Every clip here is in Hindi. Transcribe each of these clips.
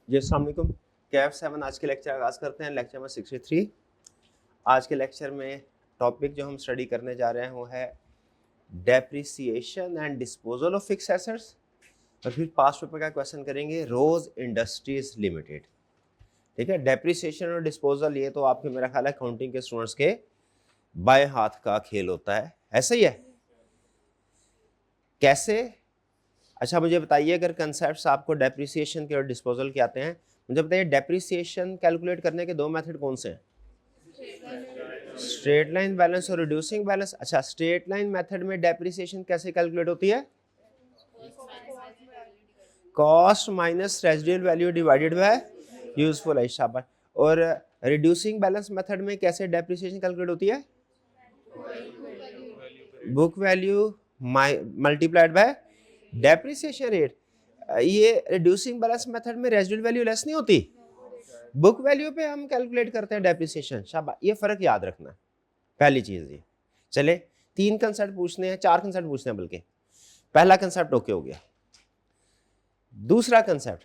जी अस्सलाम वालेकुम। कैफ 7 आज के लेक्चर आगाज़ करते हैं। Lecture number 63। आज के लेक्चर में टॉपिक जो हम स्टडी करने जा रहे हैं वो है depreciation and disposal of fix assets, और फिर पास्ट पेपर का क्वेश्चन करेंगे रोज इंडस्ट्रीज लिमिटेड। ठीक है, डेप्रिसिएशन और डिस्पोजल ये तो आपके मेरा ख्याल है अकाउंटिंग के स्टूडेंट्स के बाएं हाथ का खेल होता है, ऐसा ही है कैसे? अच्छा मुझे बताइए, अगर कंसेप्ट्स आपको डेप्रिसिएशन के और डिस्पोजल के आते हैं, मुझे बताइए डेप्रिसिएशन कैलकुलेट करने के दो मेथड कौन से हैं? स्ट्रेट लाइन बैलेंस और रिड्यूसिंग बैलेंस। अच्छा, स्ट्रेट लाइन मेथड में डेप्रिसिएशन कैसे कैलकुलेट होती है? Cost minus residual value divided by useful life. शाबाश। और रिड्यूसिंग बैलेंस मेथड में कैसे डेप्रिसिएशन कैलकुलेट होती है? Book value multiplied by depreciation rate. ये रिड्यूसिंग बैलेंस मेथड में रेजिडुअल वैल्यू लेस नहीं होती, बुक वैल्यू पे हम कैलकुलेट करते हैं डेप्रिसिएशन। शाबाश, ये फर्क याद रखना, पहली चीज ये। चले 3 कंसेप्ट पूछने हैं, 4 कंसेप्ट पूछने हैं बल्कि। पहला कंसेप्ट ओके हो गया। दूसरा कंसेप्ट,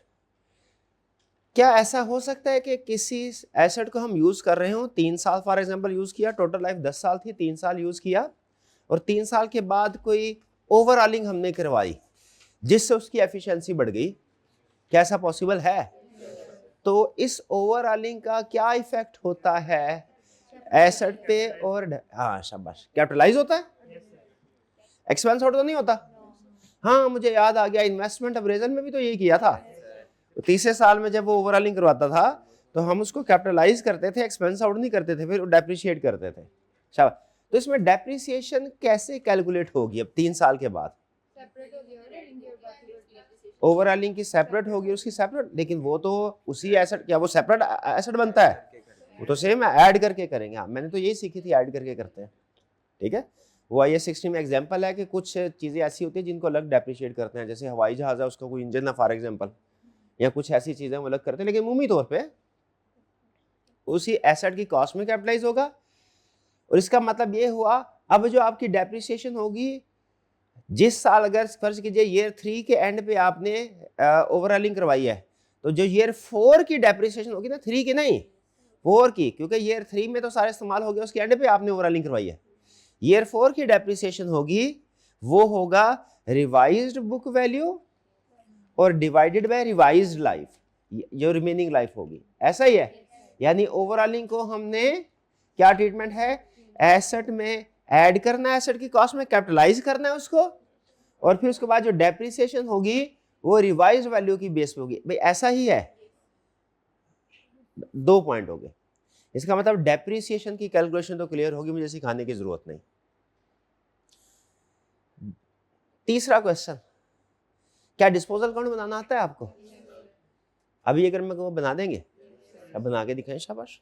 क्या ऐसा हो सकता है कि किसी एसेट को हम यूज कर रहे हो 3 साल फॉर एग्जांपल यूज किया, टोटल लाइफ 10 साल थी, 3 साल यूज किया, और 3 साल के बाद कोई ओवरऑलिंग हमने करवाई जिससे उसकी एफिशिएंसी बढ़ गई? क्या ऐसा पॉसिबल है? तो इस ओवरऑलिंग का क्या इफेक्ट होता है एसेट पे? और हाँ शाबाश, कैपिटलाइज होता है, एक्सपेंस आउट तो नहीं होता। हाँ मुझे याद आ गया, इन्वेस्टमेंट अप्रेजल में भी तो यही किया था। तो तीसरे साल में जब वो ओवरऑलिंग करवाता था तो हम उसको कैपिटलाइज करते थे, एक्सपेंस आउट नहीं करते थे, फिर डेप्रिशिएट करते थे। शाबाश। तो इसमें डेप्रिसिएशन कैसे कैलकुलेट होगी अब 3 साल के बाद? ओवरऑलिंग की सेपरेट होगी, उसकी सेपरेट, लेकिन वो तो उसी एसेट, क्या वो सेपरेट एसेट बनता है? वो तो सेम ऐड करके करेंगे। हाँ मैंने तो यही सीखी थी, ऐड करके करते हैं। ठीक है, वो IAS 60 में एग्जांपल है कि कुछ चीजें ऐसी होती है जिनको अलग डेप्रिशिएट करते हैं, जैसे हवाई जहाज है उसका कोई इंजन है फॉर एग्जांपल, या कुछ ऐसी चीजें वो अलग करते हैं, लेकिन उमूमी तौर पे उसी एसेट की कॉस्ट में कैपिटलाइज होगा। और इसका मतलब ये हुआ, अब जो आपकी डेप्रिसिएशन होगी, जिस साल अगर फर्ज कीजिए ईयर 3 के एंड पे आपने ओवरऑलिंग करवाई है, तो जो ईयर 4 की डेप्रिसिएशन होगी ना, 3 की नहीं 4 की, क्योंकि ईयर 3 में तो सारे इस्तेमाल हो गए, उसके एंड पे आपने ओवरऑलिंग करवाई है, ईयर 4 की डेप्रिसिएशन होगी वो होगा रिवाइज्ड बुक वैल्यू और डिवाइडेड बाय रिवाइज्ड लाइफ, जो रिमेनिंग लाइफ होगी। ऐसा ही है, यानी ओवरऑलिंग को हमने क्या ट्रीटमेंट है, एसेट में ऐड करना है, एसेट की कॉस्ट में कैपिटलाइज करना है उसको, और फिर उसके बाद जो डेप्रिसिएशन होगी वो रिवाइज्ड वैल्यू की बेस पे होगी। भाई ऐसा ही है, 2 पॉइंट हो गए। इसका मतलब डेप्रिसिएशन की कैलकुलेशन तो क्लियर होगी, मुझे सिखाने की जरूरत नहीं। तीसरा क्वेश्चन, क्या डिस्पोजल अकाउंट बनाना आता है आपको? अभी अगर मैं बना देंगे, अब बना के दिखाएं। शाबाश,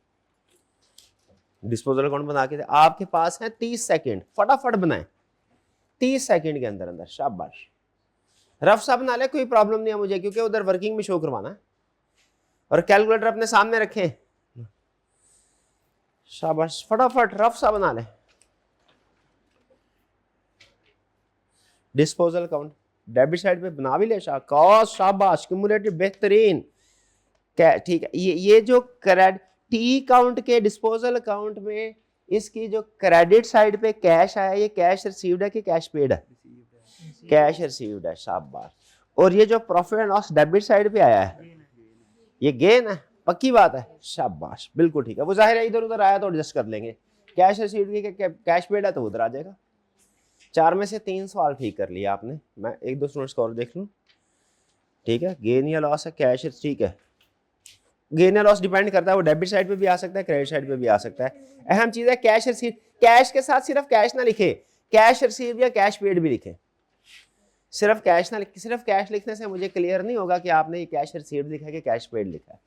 डिस्पोजल अकाउंट बना के दे। आपके पास है 30 सेकंड, फटाफट बनाएं 30 सेकंड के अंदर अंदर। शाबाश, रफ सा बना ले, कोई प्रॉब्लम नहीं है मुझे, क्योंकि उधर वर्किंग में शो करवाना है, और कैलकुलेटर अपने सामने रखें। शाबाश, फटाफट रफ सा बना ले। डिस्पोजल अकाउंट डेबिट साइड पे बना भी ले, कॉस्ट, शाबाश, क्यूमुलेटिव, बेहतरीन। ठीक है, ये जो टी काउंट के डिस्पोजल अकाउंट में इसकी जो क्रेडिट साइड पे कैश आया, ये कैश रिसीव्ड है कि कैश पेड है? कैश रिसीव्ड है। शाबाश। और ये जो profit and loss debit side पे आया है, ये गेन है, पक्की बात है। शाबाश, बिल्कुल ठीक है। वो जाहिर है इधर उधर आया तो एडजस्ट कर लेंगे, कैश रिसीव्ड की कैश पेड है तो उधर आ जाएगा। 4 में से 3 सवाल ठीक कर लिया आपने। मैं 1-2 स्टूडेंट्स को और देख लूं। ठीक है, गेन या लॉस है, कैश, ठीक है। गेन या लॉस डिपेंड करता है, वो डेबिट साइड पे भी आ सकता है, क्रेडिट साइड पे भी आ सकता है। अहम चीज है कैश रिसीव। कैश के साथ सिर्फ कैश ना लिखे, कैश रिसीव या कैश पेड भी लिखे। सिर्फ कैश ना लिखे, सिर्फ कैश लिखने से मुझे क्लियर नहीं होगा कि आपने ये कैश रिसीव लिखा है कि कैश पेड लिखा है।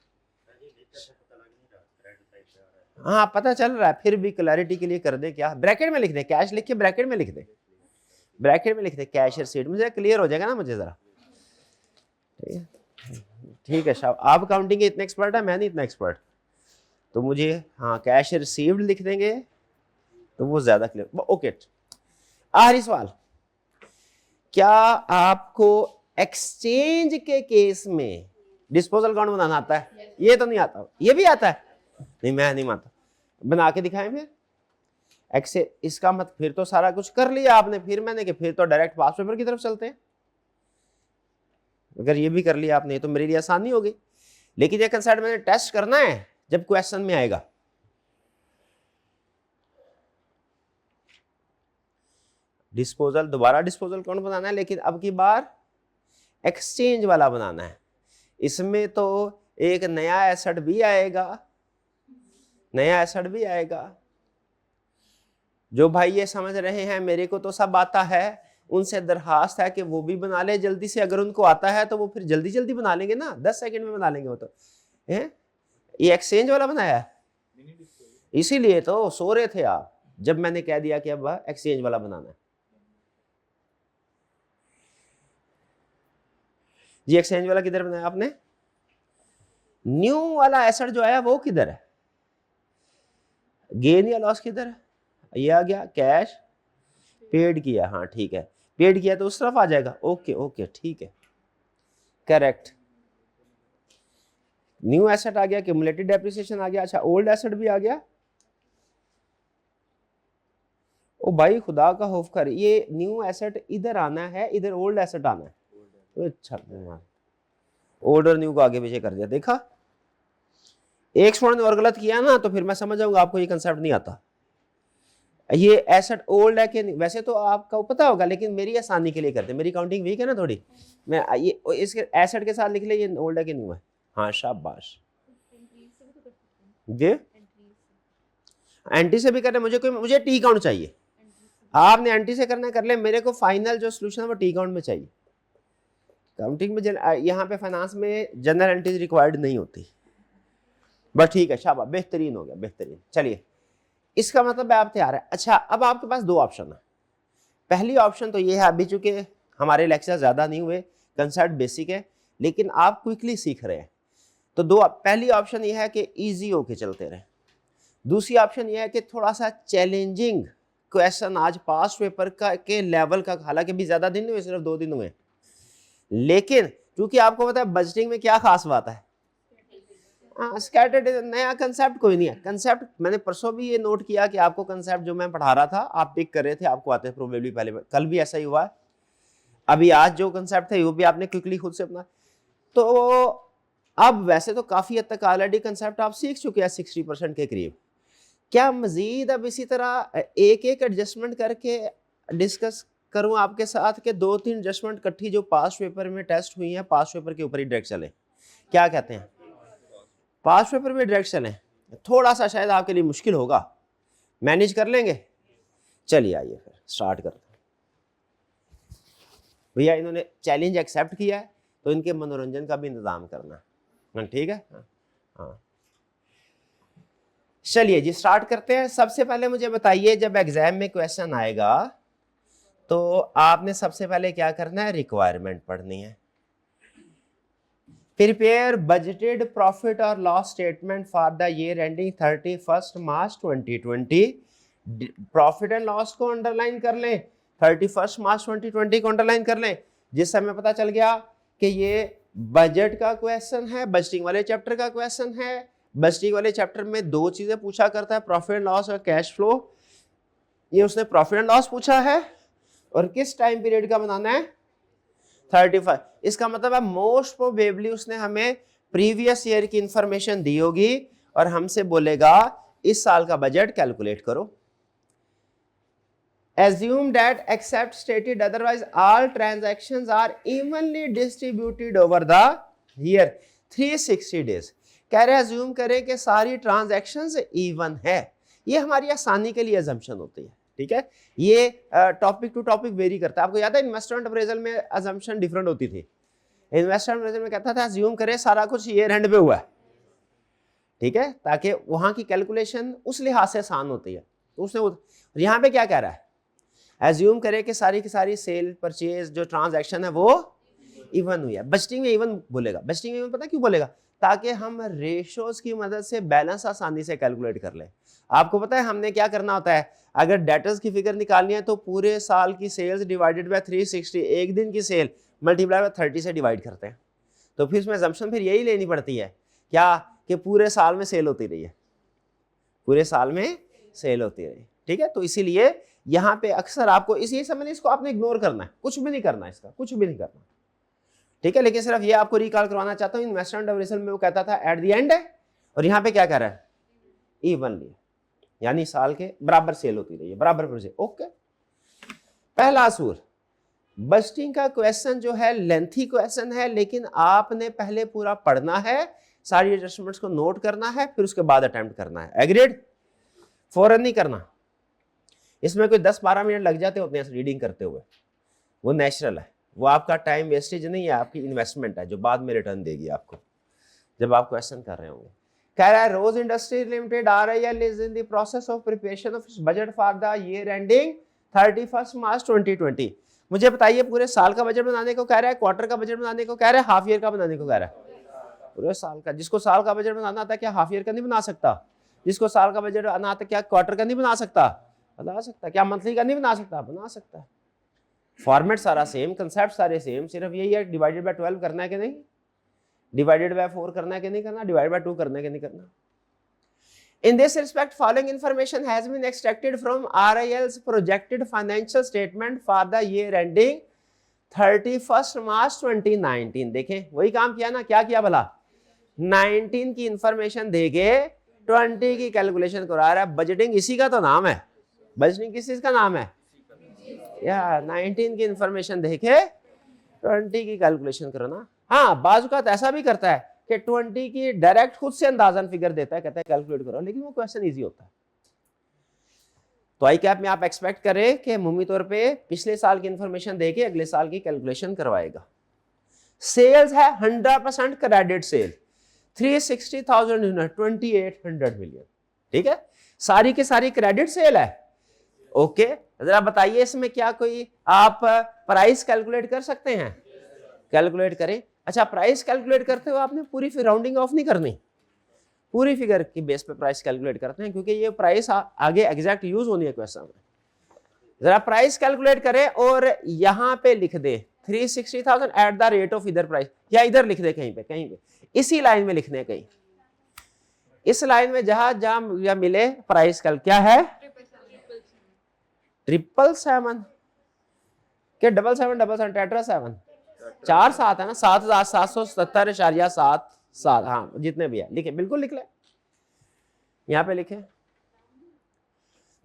हाँ पता चल रहा है, फिर भी क्लैरिटी के लिए कर दे, क्या ब्रैकेट में लिख दे, कैश लिख के ब्रैकेट में लिख दे, ब्रैकेट में लिख दे कैश रिसीव, मुझे क्लियर हो जाएगा ना मुझे जरा। ठीक है साहब, आप काउंटिंग के इतने एक्सपर्ट है, मैं नहीं इतना एक्सपर्ट, तो मुझे हाँ कैश रिसीव्ड लिख देंगे तो वो ज्यादा क्लियर। ओके, आखिरी सवाल, क्या आपको एक्सचेंज के केस में डिस्पोजल अकाउंट बनाना आता है? ये तो नहीं आता। ये भी आता है? नहीं, मैं नहीं मानता। बना के दिखाएं फिर एक्सेल। इसका मत फिर तो सारा कुछ कर लिया आपने, फिर मैंने कि फिर तो डायरेक्ट पास पेपर की तरफ चलते हैं। अगर ये भी कर लिया आपने तो मेरे लिए आसानी हो गई। लेकिन ये कंसेप्ट मैंने टेस्ट करना है जब क्वेश्चन में आएगा। डिस्पोजल, दोबारा डिस्पोजल अकाउंट बनाना है, लेकिन अब की बार एक्सचेंज वाला बनाना है। इसमें तो एक नया एसेट भी आएगा, नया एसेट भी आएगा। जो भाई ये समझ रहे हैं मेरे को तो सब आता है, उनसे दरखास्त है कि वो भी बना ले जल्दी से। अगर उनको आता है तो वो फिर जल्दी जल्दी बना लेंगे ना, 10 सेकंड में बना लेंगे वो तो है। ये एक्सचेंज वाला बनाया है, इसीलिए तो सो रहे थे आप जब मैंने कह दिया कि अब एक्सचेंज वाला बनाना है। जी एक्सचेंज वाला किधर बनाया आपने? न्यू वाला एसेट जो आया वो किधर है? गेन या लॉस किधर है? ये आ गया कैश पेड किया, हाँ ठीक है, पेड किया तो उस तरफ आ जाएगा। ओके ओके ठीक है, करेक्ट। न्यू एसेट आ गया, क्यूमुलेटेड डेप्रिसिएशन आ गया। अच्छा ओल्ड एसेट भी आ गया। ओ भाई खुदा का खौफ कर, ये न्यू एसेट इधर आना है, इधर ओल्ड एसेट आना है। अच्छा ओल्ड और न्यू को आगे पीछे कर दिया, देखा? एक स्टूडेंट ने और गलत किया ना तो फिर मैं समझ जाऊंगा आपको ये कंसेप्ट नहीं आता। ये एसेट ओल्ड है कि नहीं, वैसे तो आपको पता होगा, लेकिन मेरी आसानी के लिए करते हैं, मेरी काउंटिंग वीक है ना थोड़ी। मैं ये इसके एसेट के साथ लिख ले ये ओल्ड है कि न्यू है। हाँ शाबाश। जी एंटी से भी करना, मुझे टी काउंट चाहिए। आपने एंटी से करना कर ले, मेरे को फाइनल जो सोल्यूशन है वो टी काउंट में चाहिए। काउंटिंग में यहाँ पे फाइनेंस में जनरल एंट्रीज रिक्वायर्ड नहीं होती। बस ठीक है, शाबाश, बेहतरीन हो गया, बेहतरीन। चलिए इसका मतलब आप तैयार है। अच्छा अब आपके पास दो ऑप्शन है। पहली ऑप्शन तो ये है, अभी चूंकि हमारे लेक्चर ज़्यादा नहीं हुए, कंसेप्ट बेसिक है, लेकिन आप क्विकली सीख रहे हैं, तो पहली ऑप्शन ये है कि इजी होके चलते रहे। दूसरी ऑप्शन ये है कि थोड़ा सा चैलेंजिंग क्वेश्चन आज पास्ट पेपर के लेवल का, हालांकि भी ज़्यादा दिन नहीं हुए, सिर्फ 2 दिन हुए, लेकिन क्योंकि आपको पता है बजटिंग में क्या खास बात है, स्कैटर्ड नया कंसेप्ट कोई नहीं है। कंसेप्ट मैंने परसों भी ये नोट किया कि आपको कंसेप्ट जो मैं पढ़ा रहा था आप पिक कर रहे थे, आपको आते हैं प्रोबेबली पहले, कल भी ऐसा ही हुआ है। अभी आज जो कंसेप्ट थे वो भी आपने क्विकली खुद से अपना, तो अब वैसे तो काफ़ी हद तक ऑलरेडी कंसेप्ट आप सीख चुके हैं 60% के करीब। क्या मजीद अब इसी तरह एक एक एडजस्टमेंट करके डिस्कस करूं आपके साथ के 2-3 एडजस्टमेंट इकट्ठी जो पास्ट पेपर में टेस्ट हुई हैं, पास्ट पेपर के ऊपर ही डायरेक्ट चले? क्या कहते हैं? पास्ट पेपर में डायरेक्ट चलें? थोड़ा सा शायद आपके लिए मुश्किल होगा, मैनेज कर लेंगे? चलिए आइए फिर स्टार्ट करते हैं। भैया इन्होंने चैलेंज एक्सेप्ट किया है तो इनके मनोरंजन का भी इंतजाम करना है, ठीक है? हाँ चलिए जी स्टार्ट करते हैं। सबसे पहले मुझे बताइए, जब एग्जाम में क्वेश्चन आएगा तो आपने सबसे पहले क्या करना है? रिक्वायरमेंट पढ़नी है। प्रिपेयर बजटेड प्रॉफिट और loss statement for the year ending 31 March 2020। Profit and loss को अंडरलाइन कर लें, 31 मार्च 2020 को अंडरलाइन कर लें, जिससे हमें पता चल गया कि ये बजट का क्वेश्चन है, बजटिंग वाले चैप्टर का क्वेश्चन है। बजटिंग वाले चैप्टर में 2 चीजें पूछा करता है, प्रॉफिट एंड लॉस और कैश फ्लो। ये उसने प्रॉफिट एंड लॉस पूछा है और किस टाइम पीरियड का बनाना है? 35। इसका मतलब है मोस्ट प्रोबेबली उसने हमें प्रीवियस ईयर की इंफॉर्मेशन दी होगी और हमसे बोलेगा इस साल का बजट कैलकुलेट करो। Assume that except stated otherwise all transactions are evenly distributed over the year 360 days। कह रहे अज्यूम करें कि सारी ट्रांजैक्शंस इवन है। ये हमारी आसानी के लिए अजम्पशन होती है, ठीक है? ये टॉपिक टू टॉपिक वेरी करता है। आपको याद है इन्वेस्टमेंट अप्रेजल में अजम्पशन डिफरेंट होती थी। इन्वेस्टमेंट अप्रेजल में कहता था अज्यूम करें सारा कुछ ईयर एंड पे हुआ है, ठीक है, ताकि वहां की कैलकुलेशन उस लिहाज से आसान होती है। तो उसने यहाँ पे क्या कह रहा है? एज्यूम करें कि सारी की सारी सेल परचेज जो ट्रांजैक्शन है वो इवन हुई है। बजटिंग में इवन बोलेगा, बजटिंग में इवन पता क्यों बोलेगा? ताकि हम रेशोज की मदद से बैलेंस आसानी से कैलकुलेट कर लें। आपको पता है हमने क्या करना होता है, अगर डेटर्स की फिगर निकालनी है तो पूरे साल की सेल्स डिवाइडेड बाय 360, एक दिन की सेल मल्टीप्लाई बाय 30 से डिवाइड करते हैं। तो फिर इसमें assumption फिर यही लेनी पड़ती है क्या, कि पूरे साल में सेल होती रही है, पूरे साल में सेल होती रही। ठीक है, तो इसीलिए यहाँ पे अक्सर आपको इसी समय इसको आपने इग्नोर करना है, कुछ भी नहीं करना, इसका कुछ भी नहीं करना। ठीक है, लेकिन सिर्फ ये आपको रिकॉल करवाना चाहता हूँ, इन्वेस्टमेंट ड्यूरेशन में वो कहता था एट द एंड है, और यहाँ पे क्या कह रहा है, इवनली, यानी साल के बराबर सेल होती रही है, बराबर प्रोजेक्ट। ओके, पहला असूल, बजटिंग का क्वेश्चन जो है लेंथी क्वेश्चन है, लेकिन आपने पहले पूरा पढ़ना है, सारी एडजस्टमेंट्स को नोट करना है, फिर उसके बाद अटेम्प्ट करना है। एग्रीड? फौरन नहीं करना, इसमें कोई 10-12 मिनट लग जाते होते हैं रीडिंग करते हुए, वो नेचुरल है, वो आपका टाइम वेस्टेज नहीं है, आपकी इन्वेस्टमेंट है जो बाद में रिटर्न देगी आपको जब आप क्वेश्चन कर रहे होंगे। कह रहा है रोज industry limited RIL is in the process of preparation of budget for the year ending 31 March 2020। मुझे बताइए पूरे साल का बजट बनाने को कह रहा है, क्वार्टर का बजट बनाने को कह रहा है, हाफ ईयर का बनाने को कह रहा है? पूरे साल का। जिसको साल का बजट बनाना आता है क्या हाफ ईयर का नहीं बना सकता? जिसको साल का बजट बनाना आता है क्या क्वार्टर का नहीं बना सकता? बना सकता। क्या मंथली का नहीं बना सकता? बना सकता है। फॉर्मेट सारा सेम, कंसेप्ट सारे सेम, सिर्फ यही है डिवाइडेड बाय 12 करना है कि नहीं, डिवाइडेड बाय 4 करना है कि नहीं करना, डिवाइडेड बाय 2 करना है कि नहीं करना। In this respect, following information has been extracted from RIL's projected financial statement for the year ending 31 मार्च 2019। देखें वही काम किया ना, क्या किया भला, 19 की इंफॉर्मेशन देके 20 की कैलकुलेशन करा रहा है। बजटिंग इसी का तो नाम है, बजटिंग किस चीज का नाम है या 19 की इंफॉर्मेशन देके 20 की कैलकुलेशन करना। हाँ, बाजू का ऐसा भी करता है कि 20 की डायरेक्ट खुद से अंदाजन फिगर देता है, कहता है कैलकुलेट करो, लेकिन वो क्वेश्चन इजी होता है। तो आई कैप में आप एक्सपेक्ट करें कि अमूमी तौर पे पिछले साल की इंफॉर्मेशन देके अगले साल की कैलकुलेशन करवाएगा। सेल्स है 100% क्रेडिट सेल, 360,000 यूनिट, 2800 मिलियन। ठीक है, सारी की सारी क्रेडिट सेल है। ओके, जरा बताइए इसमें क्या कोई आप प्राइस कैलकुलेट कर सकते हैं? कैलकुलेट करें। अच्छा, प्राइस कैलकुलेट करते हो आपने पूरी फिर राउंडिंग ऑफ नहीं करनी, पूरी फिगर की बेस पे प्राइस कैलकुलेट करते हैं, क्योंकि ये प्राइस आगे एग्जैक्ट यूज होनी है क्वेश्चन में। जरा प्राइस कैलकुलेट करें और यहां पे लिख दे 360,000 एट द रेट ऑफ इधर प्राइस, या इधर लिख दे कहीं पे इसी लाइन में लिखने कहीं, इस लाइन में जहां जहां मिले प्राइस कैल क्या है 777 के 777 टेट्रा 7 4 7 है ना, 7,777.77। हाँ, जितने भी है लिखे, बिल्कुल लिख ले, यहां पे लिखे।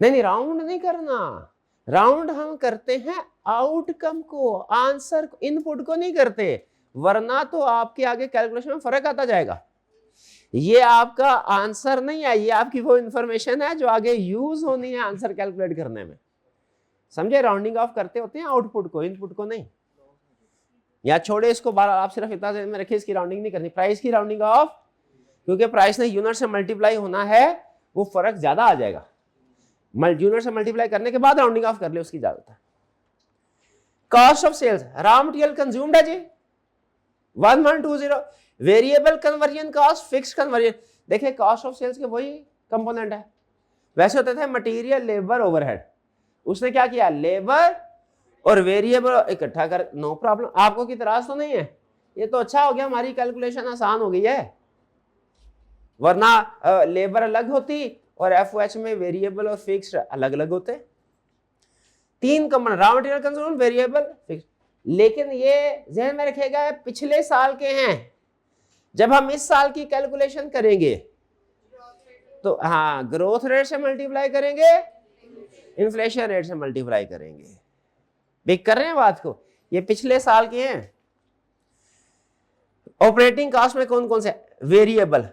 नहीं, राउंड नहीं करना, राउंड हम करते हैं आउटकम को, आंसर इनपुट को नहीं करते, वरना तो आपके आगे कैलकुलेशन में फर्क आता जाएगा। ये आपका आंसर नहीं है, ये आपकी वो इंफॉर्मेशन है जो आगे यूज होनी है आंसर कैलकुलेट करने में, समझे? राउंडिंग ऑफ करते होते हैं आउटपुट को, इनपुट को नहीं। या छोड़े इसको, बार आप सिर्फ इतना में रखिए, इसकी राउंडिंग नहीं करनी, प्राइस की राउंडिंग ऑफ, क्योंकि प्राइस ने यूनिट से मल्टीप्लाई होना है, वो फर्क ज्यादा आ जाएगा। यूनिट से मल्टीप्लाई करने के बाद राउंडिंग ऑफ कर ले, उसकी इजाजत है। Cost of sales, raw material consumed है जी 1120, variable conversion cost, fixed conversion. देखिए कॉस्ट ऑफ सेल्स के वही कंपोनेंट है, वैसे होते थे मटेरियल, लेबर, ओवरहेड। उसने क्या किया, लेबर और वेरिएबल इकट्ठा कर, नो प्रॉब्लम, आपको की इतराज तो नहीं है, ये तो अच्छा हो गया, हमारी कैलकुलेशन आसान हो गई है, वरना लेबर अलग होती और FOH में वेरिएबल और फिक्स्ड अलग अलग होते। 3 component, raw material consume, variable, fixed. लेकिन ये ध्यान में रखिएगा पिछले साल के हैं, जब हम इस साल की कैलकुलेशन करेंगे तो हाँ ग्रोथ रेट से मल्टीप्लाई करेंगे, इन्फ्लेशन रेट से मल्टीप्लाई करेंगे। देख कर रहे हैं बात को, ये पिछले साल के हैं। ऑपरेटिंग कॉस्ट में कौन कौन से, variable,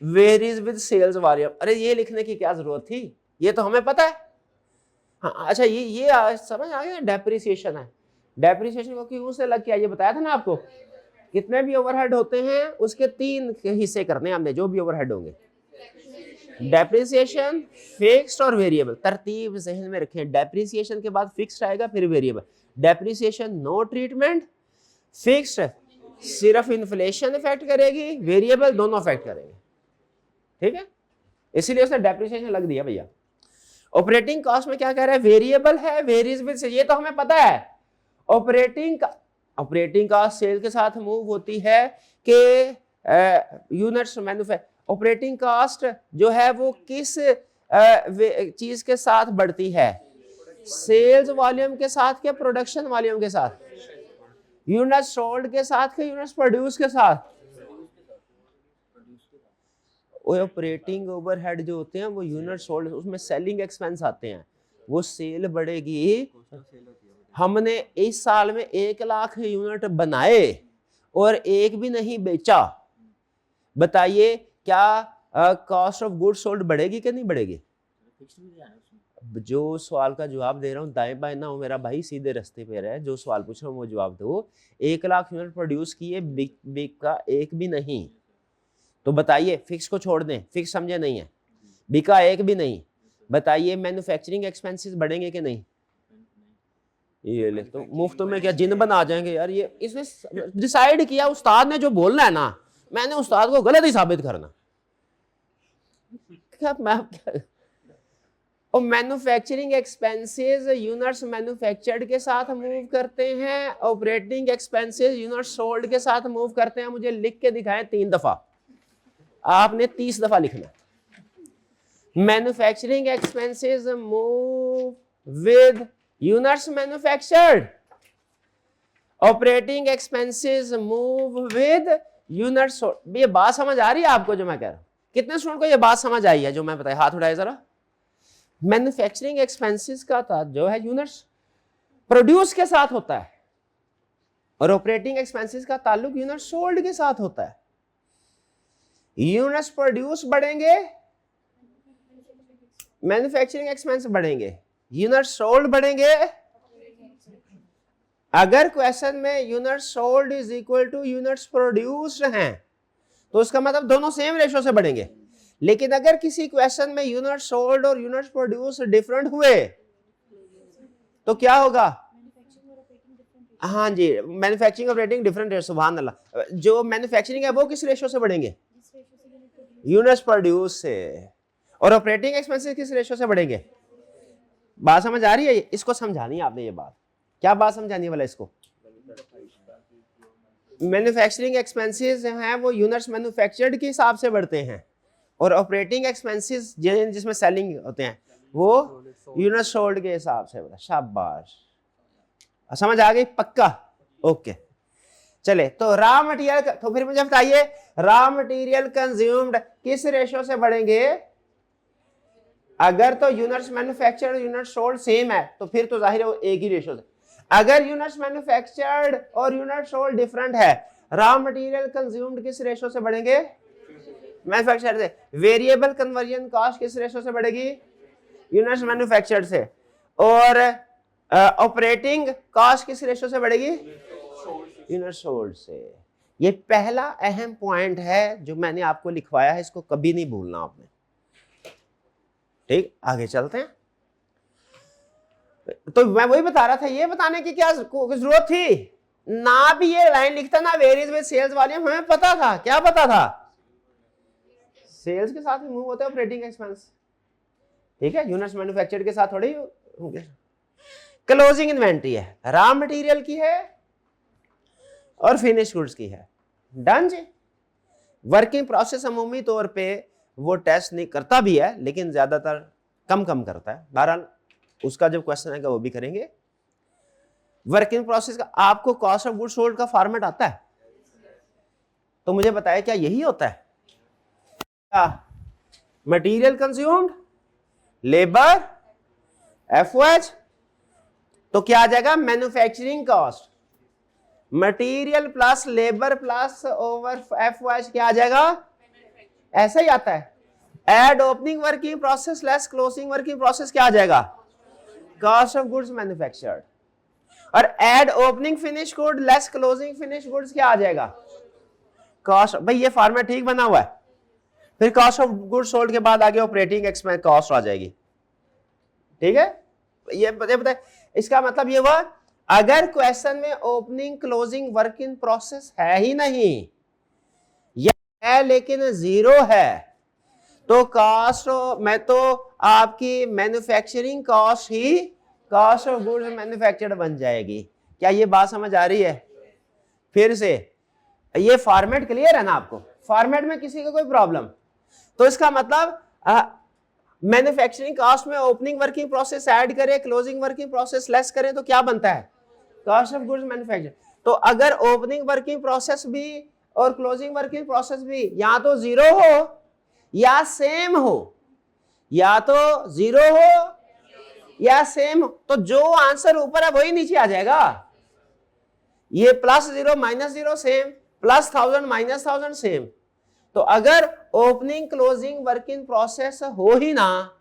varies with sales volume. अरे ये लिखने की क्या जरूरत थी, ये तो हमें पता है। हाँ अच्छा, ये समझ आ गया, डेप्रिसिएशन है। डेप्रिसिएशन को क्यों से लग किया, ये बताया था ना आपको, कितने भी ओवरहेड होते हैं उसके 3 हिस्से करने हैं हमने, जो भी ओवरहेड होंगे, डेप्रिसिएशन, फिक्स्ड और वेरिएबल। तरतीब जहन में रखें, डेप्रिसिएशन के बाद फिक्स्ड आएगा, फिर variable. Depreciation no treatment, fixed सिर्फ इन्फ्लेशन इफेक्ट करेगी, वेरिएबल दोनों इफेक्ट करेंगे। ठीक है, इसीलिए उसने डेप्रिसिएशन लग दिया भैया। ऑपरेटिंग कॉस्ट में क्या कह रहा है, वेरिएबल है, वेरीज विद, ये तो हमें पता है। ऑपरेटिंग ऑपरेटिंग कॉस्ट सेल के साथ मूव होती है कि यूनिट्स ऑपरेटिंग कॉस्ट जो है वो किस चीज के साथ बढ़ती है, सेल्स वॉल्यूम के साथ क्या प्रोडक्शन वॉल्यूम के साथ, यूनिट सोल्ड के साथ क्या यूनिट्स प्रोड्यूस के साथ। ऑपरेटिंग ओवरहेड जो होते हैं वो यूनिट सोल्ड, उसमें सेलिंग एक्सपेंस आते हैं, वो सेल बढ़ेगी। हमने इस साल में 1 लाख यूनिट बनाए और एक भी नहीं बेचा, बताइए क्या कॉस्ट ऑफ गुड्स सोल्ड बढ़ेगी कि नहीं बढ़ेगी? जो सवाल का जवाब दे रहा हूँ दाएं बाएं ना हो मेरा भाई, सीधे रास्ते पे रहे, जो सवाल पूछ रहा हूँ वो जवाब दो। 1 लाख यूनिट प्रोड्यूस किए, बिका एक भी नहीं, तो बताइए फिक्स को छोड़ दें, फिक्स समझे नहीं है, बिका एक भी नहीं, बताइए मैन्युफैक्चरिंग एक्सपेंसेस बढ़ेंगे कि नहीं? ये ले तो मुफ्त में क्या जिन बन आ जाएंगे यार, ये इसने डिसाइड किया उस्ताद ने जो बोलना है ना, मैंने उस्ताद को गलत ही साबित करना। क्या मैं और मैन्युफैक्चरिंग एक्सपेंसेस यूनिट्स मैन्युफैक्चर्ड के साथ मूव करते हैं, ऑपरेटिंग एक्सपेंसेस यूनिट सोल्ड के साथ मूव करते हैं। मुझे लिख के दिखाएं 3 दफा, आपने 30 दफा लिखना। Manufacturing expenses move with units manufactured, operating expenses move with units sold. ये बात समझ आ रही है आपको जो मैं कह रहा हूं? कितने स्टूडेंट को ये बात समझ आई है जो मैं बताया? हाथ उठाए जरा। मैन्युफैक्चरिंग एक्सपेंसेस का था जो है यूनिट्स प्रोड्यूस के साथ होता है, और ऑपरेटिंग एक्सपेंसेस का ताल्लुक यूनिट सोल्ड के साथ होता है। यूनिट्स प्रोड्यूस बढ़ेंगे, मैन्युफैक्चरिंग एक्सपेंस बढ़ेंगे, यूनिट सोल्ड बढ़ेंगे। अगर क्वेश्चन में unit sold is equal two units produced हैं तो उसका मतलब दोनों सेम रेशो से बढ़ेंगे। लेकिन अगर किसी क्वेश्चन में यूनिट सोल्ड और यूनिट्स प्रोड्यूस्ड डिफरेंट हुए तो क्या होगा? हाँ जी, मैन्युफैक्चरिंग ऑपरेटिंग डिफरेंट रेशो, सुभान अल्लाह। जो मैन्युफैक्चरिंग है वो किस रेशो से बढ़ेंगे? यूनिट्स प्रोड्यूस से। और ऑपरेटिंग एक्सपेंसेस किस रेशो से बढ़ेंगे? बात समझ आ रही है? इसको समझानी है आपने, ये बात क्या बात समझानी है वाला इसको? मैन्युफैक्चरिंग एक्सपेंसेस हैं वो यूनिट्स मैन्युफैक्चर्ड के हिसाब से बढ़ते हैं, और ऑपरेटिंग एक्सपेंसेस जिसमें सेलिंग होते हैं वो यूनिट सोल्ड के हिसाब से बढ़ते। शाबाश, समझ आ गई? पक्का? ओके चले। तो रॉ मटेरियल, तो फिर मुझे बताइए रॉ मटेरियल कंज्यूम्ड किस रेशो से बढ़ेंगे? अगर तो units manufactured unit sold same है तो फिर तो जाहिर है वो एक ही रेशो से। अगर यूनिट्स मैन्युफैक्चर्ड और यूनिट सोल्ड डिफरेंट है, रॉ मटेरियल कंज्यूम्ड किस रेशो से बढ़ेंगे? मैन्युफैक्चर्ड से। वेरिएबल कन्वर्जन कॉस्ट किस रेशो से बढ़ेगी? यूनिट्स मैन्युफैक्चर्ड से। और ऑपरेटिंग कॉस्ट किस रेशो से बढ़ेगी? यूनिट सोल्ड से। ये पहला अहम पॉइंट है जो मैंने आपको लिखवाया है, इसको कभी नहीं भूलना आपने। ठीक, आगे चलते हैं। तो मैं वही बता रहा था, ये बताने की क्या जरूरत थी? ना भी ये लाइन लिखता ना वेरीज विद सेल्स वॉल्यूम, हमें पता था। क्या पता था? सेल्स के साथ मूव होता है ऑपरेटिंग एक्सपेंस, ठीक है, यूनिट्स मैन्युफैक्चर्ड के साथ थोड़ी होंगे। क्लोजिंग इन्वेंटरी है, रॉ मटेरियल की है और फिनिश गुड्स की है। डन जी। वर्किंग प्रोसेस अमूमी तौर पे वो टेस्ट नहीं करता भी है, लेकिन ज्यादातर कम करता है। बहरहाल उसका जब क्वेश्चन आएगा वो भी करेंगे। वर्किंग प्रोसेस का आपको कॉस्ट ऑफ गुड्स सोल्ड का फॉर्मेट आता है? तो मुझे बताया क्या यही होता है? मटेरियल कंज्यूम्ड, लेबर, एफओएच, तो क्या आ जाएगा? Manufacturing cost, material plus labour plus over FOH क्या आ जाएगा? ऐसा ही आता है। Add opening working process less closing working process क्या आ जाएगा? Cost of goods manufactured. और add opening finish good less closing finish goods क्या आ जाएगा? कॉस्ट। भाई ये फॉर्मेट ठीक बना हुआ है। फिर कॉस्ट ऑफ गुड्स सोल्ड के बाद आगे ऑपरेटिंग एक्सपेंस कॉस्ट आ जाएगी, ठीक है। ये बताए इसका मतलब ये हुआ, अगर क्वेश्चन में ओपनिंग क्लोजिंग वर्किंग प्रोसेस है ही नहीं या है लेकिन जीरो है तो कॉस्ट में तो आपकी manufacturing cost he cost of goods manufactured बन जाएगी। क्या ये बात समझ आ रही है? फिर से ये फॉर्मेट क्लियर है ना आपको? फॉर्मेट में किसी को कोई प्रॉब्लम? तो इसका मतलब मैन्युफैक्चरिंग कॉस्ट में ओपनिंग वर्किंग प्रोसेस ऐड करें, क्लोजिंग वर्किंग प्रोसेस लेस करें तो क्या बनता है? Cost of goods manufacture. तो अगर ओपनिंग वर्किंग प्रोसेस भी और क्लोजिंग वर्किंग प्रोसेस भी या तो जीरो हो या सेम हो, या तो जीरो हो या सेम हो, तो जो आंसर ऊपर है वही नीचे आ जाएगा। ये plus zero minus zero same, plus 1000 minus 1000 same. तो अगर ओपनिंग क्लोजिंग वर्किंग प्रोसेस हो ही ना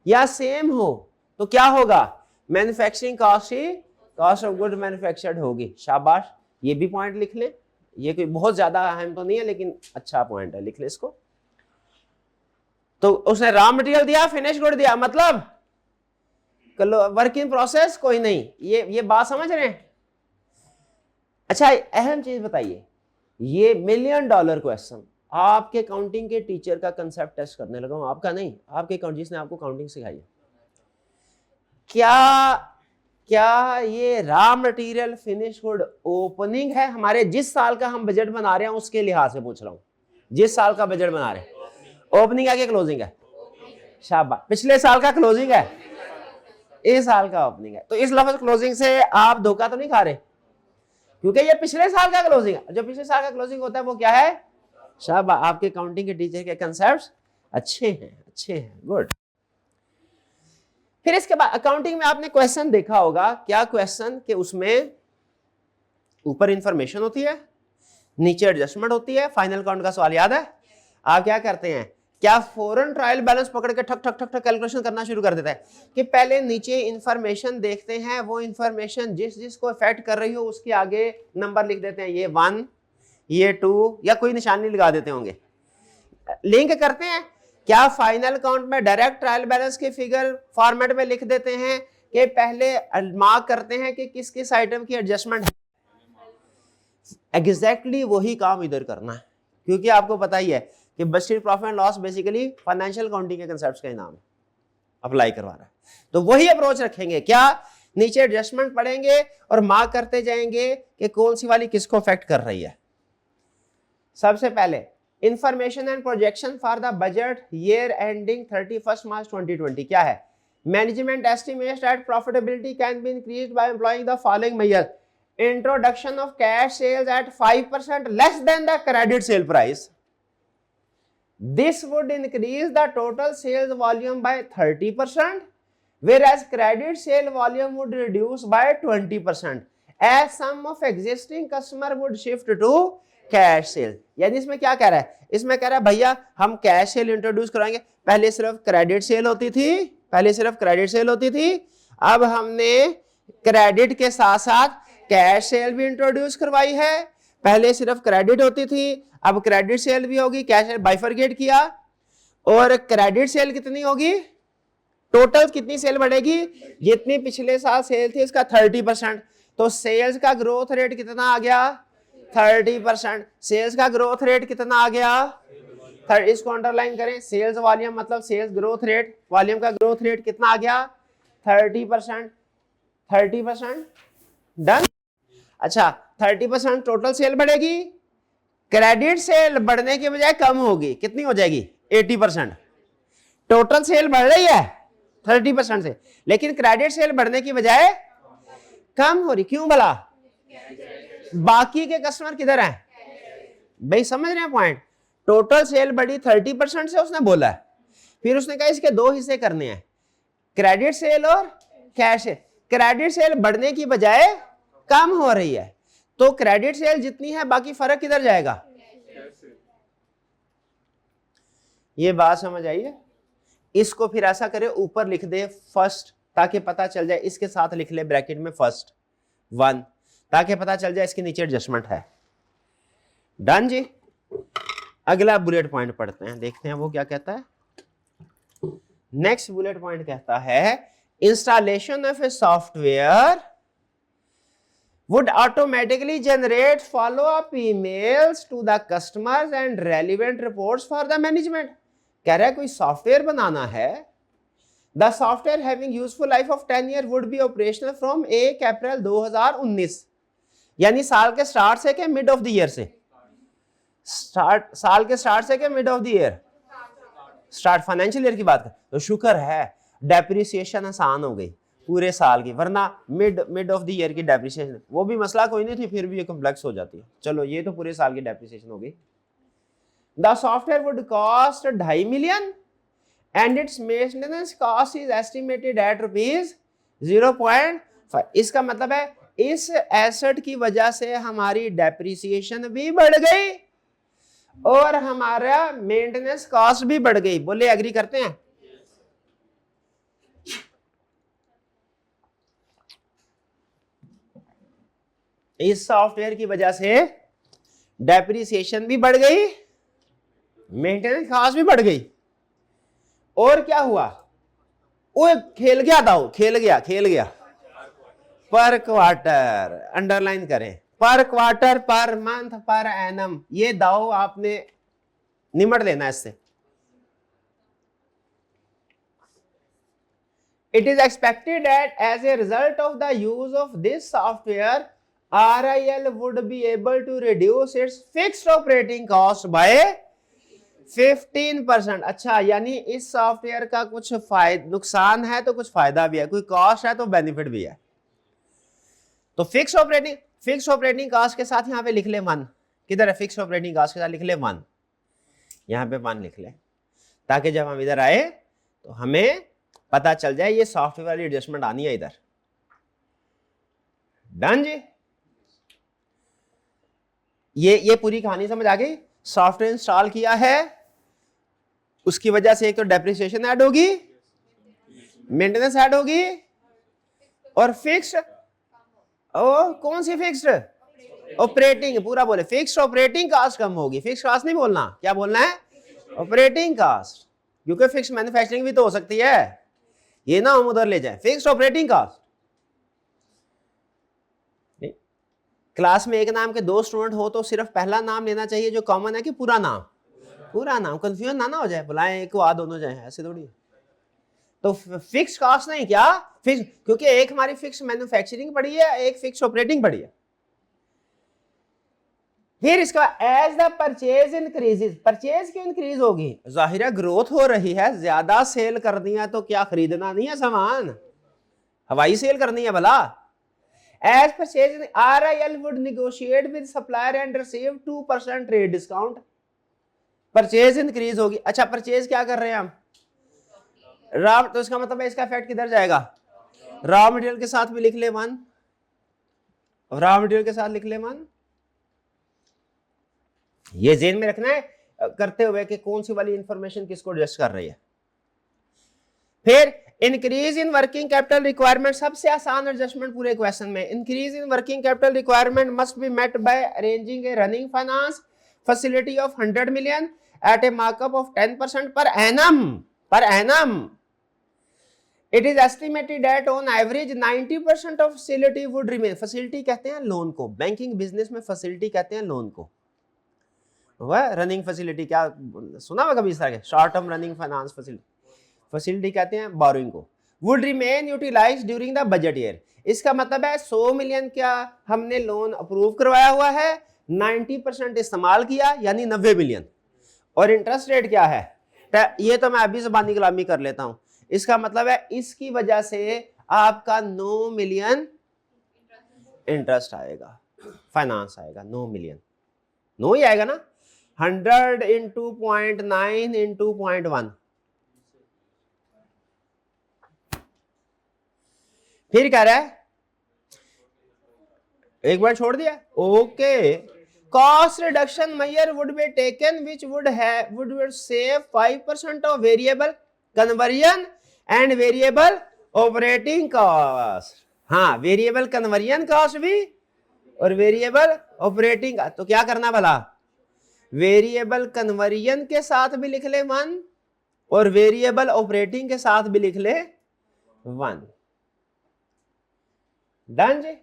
या सेम हो तो क्या होगा? Manufacturing cost he cost of good manufactured होगी। शाबाश, ये भी पॉइंट लिख ले। ये कोई बहुत ज्यादा अहम तो नहीं है लेकिन अच्छा पॉइंट है, लिख ले इसको। तो उसने रॉ मटेरियल दिया, फिनिश गुड दिया, मतलब वर्किंग प्रोसेस कोई नहीं। ये बात समझ रहे हैं? अच्छा, अहम चीज बताइए, ये $1 मिलियन क्वेश्चन आपके अकाउंटिंग के टीचर का कंसेप्ट टेस्ट करने लगा हूं, आपका नहीं, आपके जिसने आपको अकाउंटिंग सिखाई है। क्या ये raw material finish good opening है हमारे जिस साल का हम बजट बना रहे हैं उसके लिहाज से पूछ रहा हूं, जिस साल का बजट बना रहे हैं ओपनिंग है कि क्लोजिंग है? शाबाश, पिछले साल का क्लोजिंग है, इस साल का ओपनिंग है। तो इस लफ्ज क्लोजिंग से आप धोखा तो नहीं खा रहे, क्योंकि ये पिछले साल का क्लोजिंग है। जो पिछले साल का क्लोजिंग होता है वो क्या है? शाबाश, आपके अकाउंटिंग के टीचर के कंसेप्ट्स अच्छे हैं, गुड। फिर इसके बाद अकाउंटिंग में आपने क्वेश्चन देखा होगा, क्या क्वेश्चन के उसमें ऊपर इंफॉर्मेशन होती है, नीचे एडजस्टमेंट होती है। फाइनल काउंट का सवाल याद है? आप क्या करते हैं, क्या फौरन ट्रायल बैलेंस पकड़ के ठक ठक ठक ठक कैलकुलेशन करना शुरू कर देता है कि पहले नीचे इंफॉर्मेशन देखते हैं, वो इंफॉर्मेशन जिसको इफेक्ट कर रही हो उसके आगे नंबर लिख देते हैं, ये 1 ये 2 या कोई निशानी लगा देते होंगे, लिंक करते हैं। क्या फाइनल काउंट में डायरेक्ट ट्रायल बैलेंस के फिगर फॉर्मेट में लिख देते हैं कि पहले मार्क करते हैं कि किस किस आइटम की एडजस्टमेंट है? एग्जैक्टली वही काम इधर करना है, क्योंकि आपको पता ही है कि budgeted profit and loss basically financial accounting के कंसेप्ट्स का ही नाम है, अप्लाई करवा रहा है। तो वही अप्रोच रखेंगे, क्या नीचे एडजस्टमेंट पढ़ेंगे और मार्क करते जाएंगे कि कौन सी वाली किसको अफेक्ट कर रही है। सबसे पहले information and projection for the budget year ending 31 March 2020 क्या है? Management estimates that profitability can be increased by employing the following measures. Introduction of cash sales at 5% less than the credit sale price. This would increase the total sales volume by 30%, whereas credit sale volume would reduce by 20%. As some of existing customer would shift to cash sale. यानी इसमें क्या कह रहा है? इसमें कह रहा है भैया हम कैश सेल इंट्रोड्यूस कराएंगे, पहले सिर्फ क्रेडिट सेल होती थी, अब हमने क्रेडिट के साथ साथ कैश सेल भी इंट्रोड्यूस करवाई है। पहले सिर्फ क्रेडिट होती थी, अब क्रेडिट सेल भी होगी, कैश सेल बाइफरकेट किया। और क्रेडिट सेल कितनी होगी? टोटल कितनी सेल बढ़ेगी? जितनी पिछले साल सेल थी उसका 30%। तो सेल्स का ग्रोथ रेट कितना आ गया? 30%। सेल्स का ग्रोथ रेट कितना आ गया? इसको अंडरलाइन करें, सेल्स वॉल्यूम मतलब सेल्स ग्रोथ रेट, वॉल्यूम का ग्रोथ रेट कितना आ गया? 30%। 30% डन। अच्छा, 30% टोटल सेल बढ़ेगी, क्रेडिट सेल बढ़ने के बजाय कम होगी, कितनी हो जाएगी? 80%। टोटल सेल बढ़ रही है 30% से, लेकिन क्रेडिट सेल बढ़ने की बजाय कम हो रही, क्यों भला? बाकी के कस्टमर किधर हैं भाई? समझ रहे हैं पॉइंट? टोटल सेल बढ़ी 30% से उसने बोला है, फिर उसने कहा इसके दो हिस्से करने हैं, क्रेडिट सेल और कैश सेल। क्रेडिट सेल बढ़ने की बजाय कम हो रही है, तो क्रेडिट सेल जितनी है बाकी फर्क किधर जाएगा? ये बात समझ आई है? इसको फिर ऐसा करे, ऊपर लिख दे फर्स्ट, ताकि पता चल जाए, इसके साथ लिख ले ब्रैकेट में फर्स्ट 1, ताकि पता चल जाए इसके नीचे एडजस्टमेंट है। डन जी। अगला बुलेट पॉइंट पढ़ते हैं, देखते हैं वो क्या कहता है। नेक्स्ट बुलेट पॉइंट कहता है installation of a software would automatically generate follow-up emails to the customers and relevant reports for the management। कह रहा है कोई सॉफ्टवेयर बनाना है, the software having useful life of 10 years would be operational from 1 अप्रैल 2019। यानी साल के स्टार्ट से क्या मिड ऑफ द ईयर से? साल के स्टार्ट से क्या mid of the year? Start financial year की बात कर, तो शुक्र है डेप्रिसिएशन आसान हो गई पूरे साल की, वरना मिड ऑफ द ईयर की डेप्रिसिएशन वो भी मसला कोई नहीं थी, फिर भी ये कॉम्प्लेक्स हो जाती है। चलो ये तो पूरे साल की डेप्रिसिएशन हो गई। The software would cost 2.5 million and its maintenance cost is estimated at ₹0.5। इसका मतलब है इस एसेट की वजह से हमारी डेप्रिसिएशन भी बढ़ गई और हमारा मेंटेनेंस कॉस्ट भी बढ़ गई। बोले एग्री करते हैं? इस सॉफ्टवेयर की वजह से डेप्रिसिएशन भी बढ़ गई, मेंटेनेंस कॉस्ट भी बढ़ गई, और क्या हुआ? वो खेल गया था, खेल गया पर क्वार्टर, अंडरलाइन करें, पर quarter, per month, per annum, ये दाव आपने निमट लेना इससे। It is expected that as a result of the use of this software, RIL would be able to reduce its fixed operating cost by 15%। अच्छा, यानी इस सॉफ्टवेयर का कुछ नुकसान है तो कुछ फायदा भी है, कोई कॉस्ट है तो बेनिफिट भी है। तो फिक्स ऑपरेटिंग कॉस्ट के साथ यहां पे लिख ले 1। किधर है? फिक्स ऑपरेटिंग कॉस्ट के साथ लिख ले 1, यहां पे 1 लिख ले, ताकि जब हम इधर आए तो हमें पता चल जाए ये सॉफ्टवेयर वाली एडजस्टमेंट आनी है इधर। डन जी। ये पूरी कहानी समझ आ गई। सॉफ्टवेयर इंस्टॉल किया है, उसकी वजह से एक तो डेप्रिसिएशन ऐड होगी, मेंटेनेंस ऐड होगी, और फिक्स्ड, और कौन सी फिक्स्ड? ऑपरेटिंग, पूरा बोले, फिक्स्ड ऑपरेटिंग कॉस्ट कम होगी। फिक्स्ड कॉस्ट नहीं बोलना, क्या बोलना है? ऑपरेटिंग कॉस्ट, क्योंकि फिक्स्ड मैन्युफैक्चरिंग भी तो हो सकती है, ये ना हम उधर ले जाए। Fixed operating cost. क्लास में एक नाम के 2 स्टूडेंट हो तो सिर्फ पहला नाम लेना चाहिए जो कॉमन है, कि पूरा नाम? पूरा नाम, कंफ्यूजन ना हो जाए, बुलाएं एक को आ दोनों जाए, ऐसे थोड़ी। तो फिक्स कॉस्ट नहीं, क्या फिक्स? क्योंकि एक हमारी फिक्स मैन्युफैक्चरिंग पड़ी है, एक फिक्स ऑपरेटिंग पड़ी है। फिर इसका as the purchase increases, purchase क्यों इंक्रीज होगी? जाहिर है ग्रोथ हो रही है, ज्यादा सेल करनी है तो क्या खरीदना नहीं है सामान, हवाई सेल करनी है भला। As purchase, RIL would negotiate with supplier and receive 2% trade discount। Purchase increase होगी। अच्छा, परचेज क्या कर रहे हैं हम? रॉ, तो इसका मतलब है इसका इफेक्ट किधर जाएगा? रॉ मटेरियल के साथ भी लिख ले 1, रॉ मटेरियल के साथ लिख ले 1। ये जेन में रखना है करते हुए कि कौन सी वाली इंफॉर्मेशन किसको एडजस्ट कर रही है। फिर increase in working capital requirement, सबसे आसान एडजस्टमेंट पूरे क्वेश्चन में। Increase in working capital requirement must be met by arranging a running finance facility of 100 million at a markup of 10% per annum. It is estimated that on average 90% of facility would remain. Facility कहते हैं लोन को, बैंकिंग बिजनेस में फैसिलिटी कहते हैं लोन को। वह रनिंग फैसिलिटी, क्या सुना होगा कभी इस तरह के? Short term running finance facility कहते हैं बोरोइंग को। Would remain utilized during the budget year. इसका मतलब है 100 million क्या हमने लोन अप्रूव करवाया हुआ है, 90% इस्तेमाल किया, यानी 90 million। और इंटरेस्ट रेट क्या है? ये तो मैं अभी ज़बानी कलामी कर लेता हूं। इसका मतलब है इसकी वजह से आपका 9 million इंटरेस्ट आएगा, फाइनेंस आएगा। 9 million, 9 ही आएगा ना। 100 into 0.9 into 0.1। फिर कह रहा है, एक बार छोड़ दिया, okay. Cost reduction measure would be taken which would save 5% of variable conversion and variable operating cost. हाँ, वेरिएबल कन्वर्जन कॉस्ट भी और वेरिएबल ऑपरेटिंग का। तो क्या करना भला? वेरिएबल कन्वर्जन के साथ भी लिख ले 1 और वेरिएबल ऑपरेटिंग के साथ भी लिख ले 1। डन जी।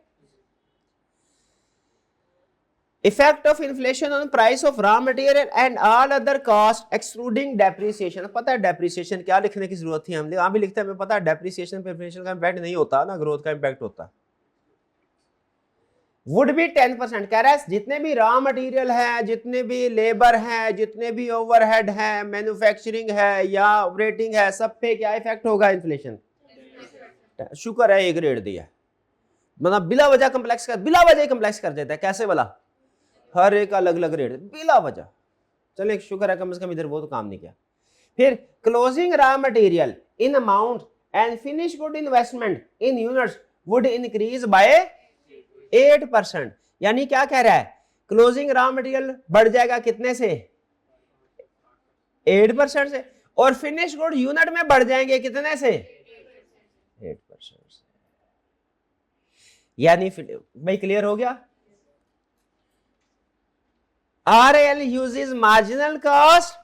Effect of inflation on price of raw material and all other cost excluding depreciation. पता है डेप्रिसिएशन क्या लिखने की जरूरत थी? हम यहां भी लिखते हैं, हमें पता है डेप्रिसिएशन पे इन्फ्लेशन का इंपैक्ट नहीं होता ना, ग्रोथ का इंपैक्ट होता। Would be 10%। कह रहा है जितने भी रॉ मटेरियल है, जितने भी लेबर है, जितने भी ओवरहेड है, मैन्युफैक्चरिंग है या ऑपरेटिंग है, सब पे क्या इफेक्ट होगा? इन्फ्लेशन। शुक्र है एक रेट दिया, मतलब बिला वजह कंप्लेक्स कर, बिला वजह कंप्लेक्स कर देता है। कैसे वाला? हर एक अलग अलग रेट बिला वजह। चलो एक शुक्र है कम से कम इधर वो तो काम नहीं किया। फिर closing raw material in amount and finish good investment in units would increase by 8%। यानी क्या कह रहा है? क्लोजिंग रॉ मटेरियल बढ़ जाएगा कितने से? 8% से। और फिनिश गुड यूनिट में बढ़ जाएंगे कितने से? 8% से। यानी भाई क्लियर हो गया? RL uses marginal cost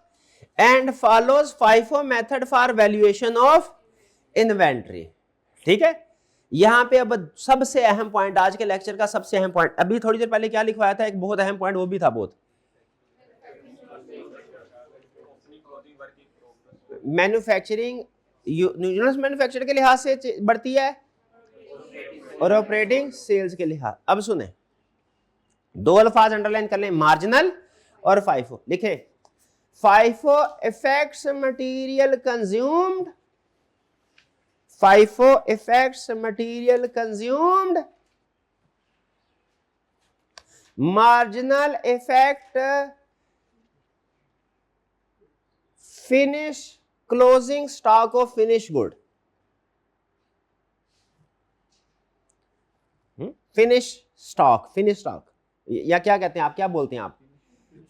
and follows FIFO method for valuation of inventory। ठीक है, यहां पे अब सबसे अहम पॉइंट, आज के लेक्चर का सबसे अहम पॉइंट, अभी थोड़ी देर पहले क्या लिखवाया था, एक बहुत अहम पॉइंट वो भी था बहुत, मैन्युफैक्चरिंग यूनिट्स मैन्युफैक्चर के लिहाज से बढ़ती है और ऑपरेटिंग सेल्स के लिहाज। अब सुने, दो अल्फाज अंडरलाइन कर लें, मार्जिनल और फाइफो। लिखे, FIFO effects material consumed, FIFO affects material consumed, marginal effect finish closing stock of finished good, finish stock या क्या कहते हैं आप, क्या बोलते हैं आप?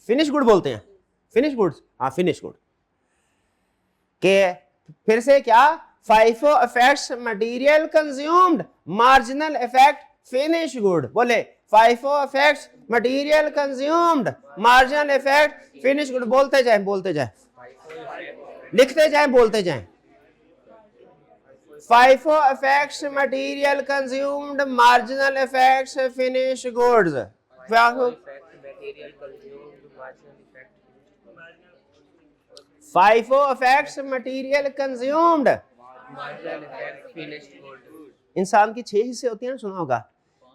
फिनिश गुड बोलते हैं, फिनिश गुड्स, हाँ फिनिश गुड के। फिर से क्या? FIFO affects material consumed, marginal effect finish good। बोले, FIFO affects material consumed, marginal effect finish good। बोलते जाए, लिखते जाए, बोलते जाए। FIFO affects material consumed, marginal effects finish goods। FIFO affects material consumed, इंसान की 6 हिस्से होती है ना, सुना होगा।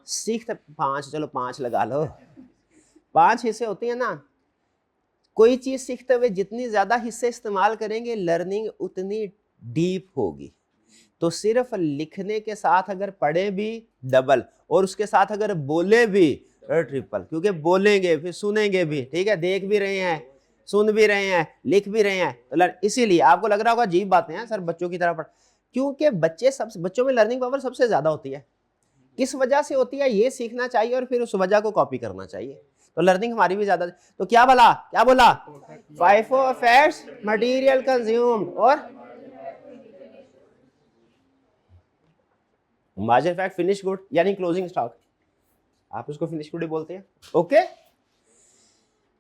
सीख 5, चलो 5 लगा लो, 5 हिस्से होती है ना। कोई चीज सीखते हुए जितनी ज्यादा हिस्से इस्तेमाल करेंगे, लर्निंग उतनी डीप होगी। तो सिर्फ लिखने के साथ अगर पढ़े भी डबल, और उसके साथ अगर बोले भी ट्रिपल, क्योंकि बोलेंगे फिर सुनेंगे भी, ठीक है, देख भी रहे हैं, सुन भी रहे हैं, लिख भी रहे हैं, तो इसीलिए आपको लग रहा होगा अजीब बातें हैं सर, बच्चों की तरह पढ़, क्योंकि बच्चों में लर्निंग पावर सबसे ज्यादा होती है। किस वजह से होती है ये सीखना चाहिए और फिर उस वजह को कॉपी करना चाहिए, तो लर्निंग हमारी भी ज्यादा। तो क्या बोला? FIFO affects material consumed और मार्जिनल इफेक्ट फिनिश गुड, यानी क्लोजिंग स्टॉक, आप उसको फिनिश गुड ही बोलते हैं। ओके,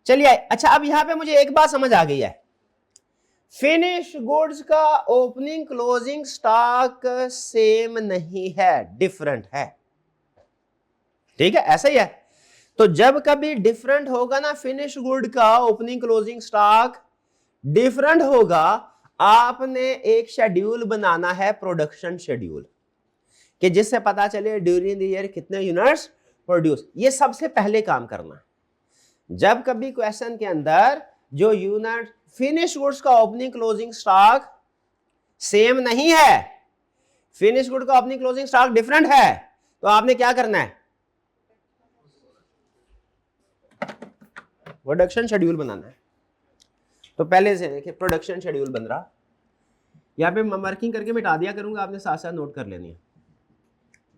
चलिए। अच्छा, अब यहां पे मुझे एक बात समझ आ गई है, फिनिश गुड्स का ओपनिंग क्लोजिंग स्टॉक सेम नहीं है, डिफरेंट है। ठीक है, ऐसा ही है। तो जब कभी डिफरेंट होगा ना फिनिश गुड का ओपनिंग क्लोजिंग स्टॉक डिफरेंट होगा, आपने एक शेड्यूल बनाना है, प्रोडक्शन शेड्यूल, कि जिससे पता चले ड्यूरिंग द ईयर कितने यूनिट्स प्रोड्यूस। ये सबसे पहले काम करना है। जब कभी क्वेश्चन के अंदर जो यूनिट फिनिश गुड्स का ओपनिंग क्लोजिंग स्टॉक सेम नहीं है, फिनिश गुड का ओपनिंग क्लोजिंग स्टॉक डिफरेंट है, तो आपने क्या करना है? प्रोडक्शन शेड्यूल बनाना है। तो पहले से देखिए प्रोडक्शन शेड्यूल बन रहा, यहां पे मार्किंग करके मिटा दिया करूंगा, आपने साथ साथ नोट कर लेनी है।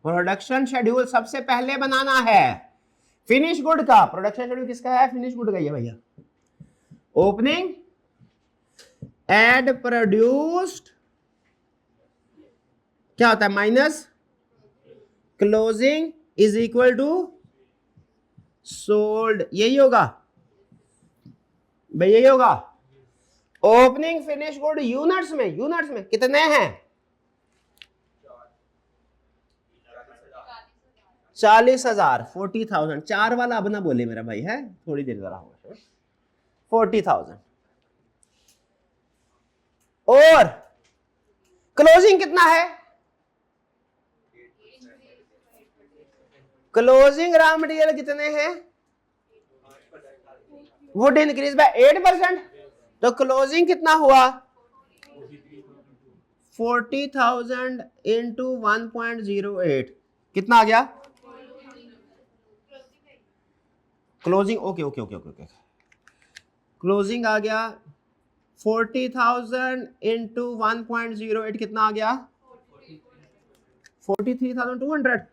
प्रोडक्शन शेड्यूल सबसे पहले बनाना है फिनिश गुड का। प्रोडक्शन शेड्यूल किसका है? फिनिश गुड का ही है भैया। ओपनिंग एड प्रोड्यूस्ड क्या होता है? Minus closing is equal to sold, यही होगा भाई, यही होगा। ओपनिंग फिनिश गुड यूनिट्स में कितने हैं? 40,000, 40,000। 4 वाला अब ना बोले मेरा भाई, है थोड़ी देर जरा होगा। 40,000 और क्लोजिंग कितना है? क्लोजिंग रॉ मटेरियल कितने हैं? वुड इंक्रीज बाय 8%, तो क्लोजिंग कितना हुआ? 40,000 इंटू 1.08 कितना आ गया? Closing okay okay okay okay closing आ गया 40,000 इंटू 1.08 कितना आ गया? 43,200।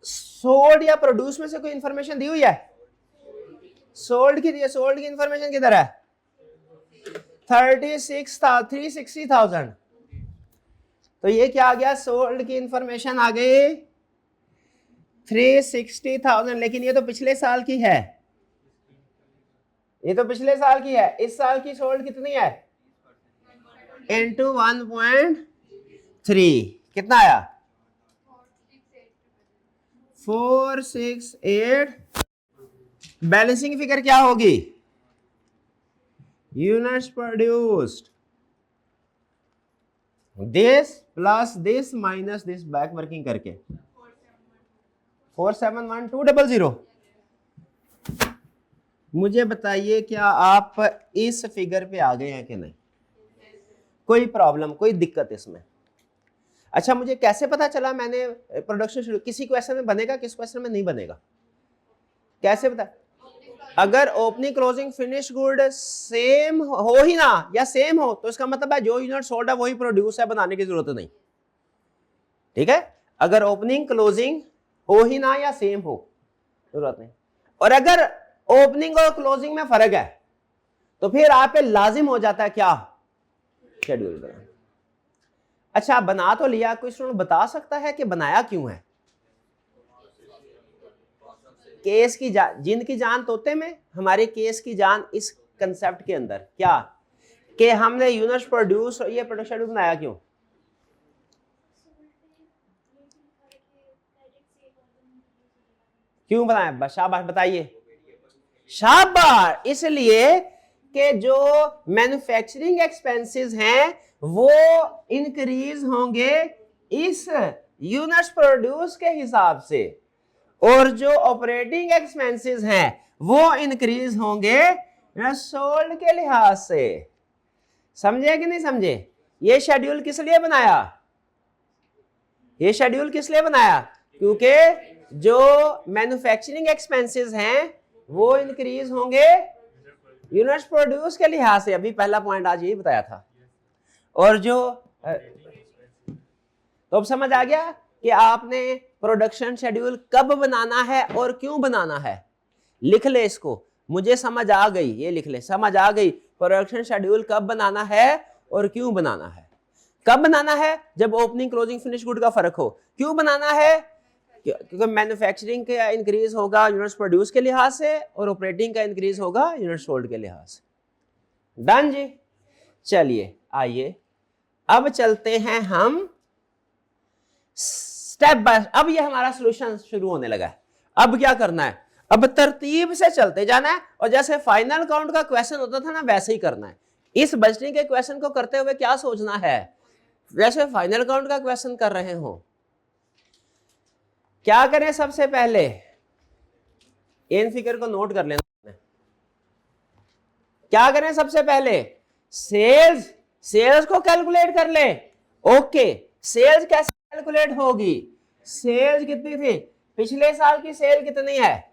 सोल्ड या प्रोड्यूस में से कोई इंफॉर्मेशन दी हुई है? सोल्ड की दी है, सोल्ड की इंफॉर्मेशन किधर है? 360,000। तो ये क्या आ गया? सोल्ड की इंफॉर्मेशन आ गई 360,000, लेकिन ये तो पिछले साल की है, ये तो पिछले साल की है। इस साल की सोल्ड कितनी है? इंटू 1.3 कितना आया? 468। बैलेंसिंग फिगर क्या होगी? Units produced, this plus this minus this, back working करके 471,200। मुझे बताइए क्या आप इस फिगर पे आ गए हैं कि नहीं? कोई प्रॉब्लम, कोई दिक्कत इसमें? अच्छा, मुझे कैसे पता चला मैंने प्रोडक्शन शुरू? किसी क्वेश्चन में बनेगा, किस क्वेश्चन में नहीं बनेगा, कैसे पता? अगर opening closing finish good same हो ही ना, या सेम हो, तो इसका मतलब है जो यूनिट सोल्ड है वही प्रोड्यूस है, बनाने की जरूरत नहीं। ठीक है, अगर ओपनिंग क्लोजिंग हो ही ना या सेम हो, जरूरत नहीं। और अगर ओपनिंग और क्लोजिंग में फर्क है तो फिर आप पे लाजिम हो जाता है क्या? शेड्यूल बनाना। अच्छा, बना तो लिया, कोई स्टूडेंट बता सकता है कि बनाया क्यों है? केस की जान, जिंद की जान तोते में, हमारे केस की जान इस कंसेप्ट के अंदर क्या कि हमने यूनिट्स प्रोड्यूस और ये प्रोडक्शन शेड्यूल बनाया क्यों? क्यों बनाया? शाबाश बताइए। शाबाश, इसलिए कि जो मैन्युफैक्चरिंग एक्सपेंसेस हैं वो इंक्रीज होंगे इस यूनिट्स प्रोड्यूस के हिसाब से, और जो ऑपरेटिंग एक्सपेंसेस हैं वो इंक्रीज होंगे सोल्ड के लिहाज से। समझे कि नहीं समझे? ये शेड्यूल किस लिए बनाया? ये शेड्यूल किस लिए बनाया? क्योंकि जो मैन्युफैक्चरिंग एक्सपेंसेस हैं वो इंक्रीज होंगे यूनिट्स प्रोड्यूस के लिहाज से। अभी पहला पॉइंट आज यही बताया था। और जो तो अब समझ आ गया कि आपने प्रोडक्शन शेड्यूल कब बनाना है और क्यों बनाना है। लिख ले इसको, मुझे समझ आ गई, ये लिख ले, समझ आ गई प्रोडक्शन शेड्यूल कब बनाना है और क्यों बनाना है। कब बनाना है? जब ओपनिंग क्लोजिंग फिनिश गुड का फर्क हो। क्यों बनाना है? क्योंकि मैन्युफैक्चरिंग का इंक्रीज होगा यूनिट्स प्रोड्यूस के लिहाज से, और ऑपरेटिंग का इंक्रीज होगा यूनिट्स सोल्ड के लिहाज से। डन जी। चलिए आइए अब चलते हैं हम स्टेप बाय। अब ये हमारा सॉल्यूशन शुरू होने लगा है। अब क्या करना है? अब तरतीब से चलते जाना है, और जैसे फाइनल काउंट का क्वेश्चन होता था ना वैसे ही करना है। इस बजटिंग के क्वेश्चन को करते हुए क्या सोचना है? जैसे फाइनल काउंट का क्वेश्चन कर रहे हो। क्या करें? सबसे पहले इन फिगर को नोट कर लेना। क्या करें सबसे पहले? सेल्स को कैलकुलेट कर ले। ओके, सेल्स कैसे कैलकुलेट होगी? सेल्स कितनी थी? पिछले साल की सेल कितनी है?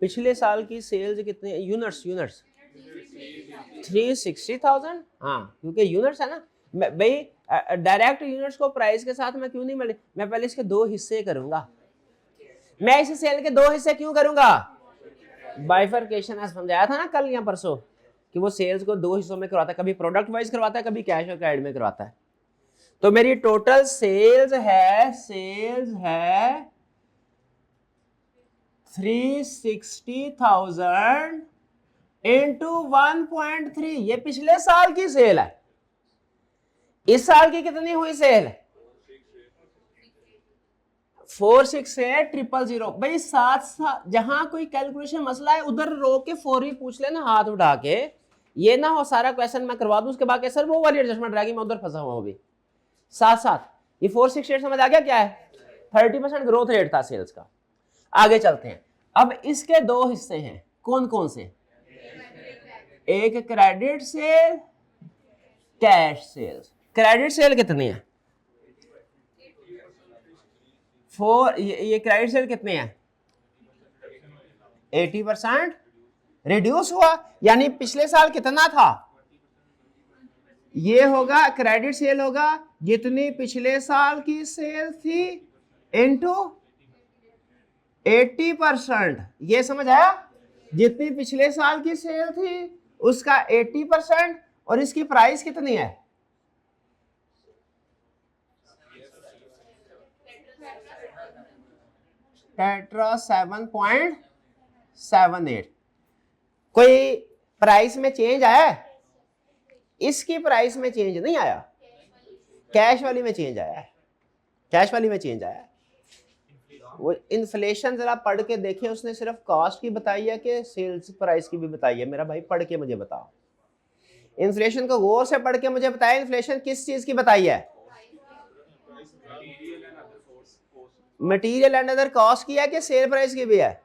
पिछले साल की सेल्स कितनी है? यूनिट्स 360,000। हाँ, क्योंकि यूनिट्स है ना भाई। डायरेक्ट यूनिट्स को प्राइस के साथ मैं क्यों नहीं मिले? मैं पहले इसके दो हिस्से करूंगा। मैं इस सेल के दो हिस्से क्यों करूंगा? बाइफरकेशन समझाया था ना कल या परसों कि वो सेल्स को दो हिस्सों में करवाता है, कभी प्रोडक्ट वाइज करवाता है, कभी कैश और क्रेडिट में करवाता है। तो मेरी टोटल सेल्स है 360,000 इंटू 1.3। ये पिछले साल की सेल है। इस साल की कितनी हुई सेल? 468,000। भाई साथ साथ जहां कोई कैलकुलेशन मसला है उधर रोक के फौरी पूछ लेना हाथ उठा के ये ना हो सारा क्वेश्चन मैं करवा दूं उसके बाद सर वो वाली एडजस्टमेंट रहेगी, मैं उधर फंसा हुआ हूं अभी। साथ साथ ये 468 समझ आ गया क्या है? 30% ग्रोथ रेट था सेल्स का। आगे चलते हैं। अब इसके दो हिस्से हैं, कौन कौन से? एक credit sale, cash sales. Credit sale कितनी है? ये क्रेडिट सेल कितने हैं? 80% रिड्यूस हुआ, यानी पिछले साल कितना था? ये होगा क्रेडिट सेल होगा जितनी पिछले साल की सेल थी इनटू 80%। ये समझ आया? जितनी पिछले साल की सेल थी उसका 80%, और इसकी प्राइस कितनी है? टेट्रा 7.78। कोई प्राइस में चेंज आया है? इसकी प्राइस में चेंज नहीं आया, कैश वाली में चेंज आया है। कैश वाली में चेंज आया है। वो इन्फ्लेशन जरा पढ़ के देखे, उसने सिर्फ कॉस्ट की बताई है कि सेल्स प्राइस की भी बताई है? मेरा भाई पढ़ के मुझे बताओ, इन्फ्लेशन को गौर से पढ़ के मुझे बताया इन्फ्लेशन किस चीज की बताई है? मटेरियल एंड अदर कॉस्ट की है कि सेल प्राइस की भी है?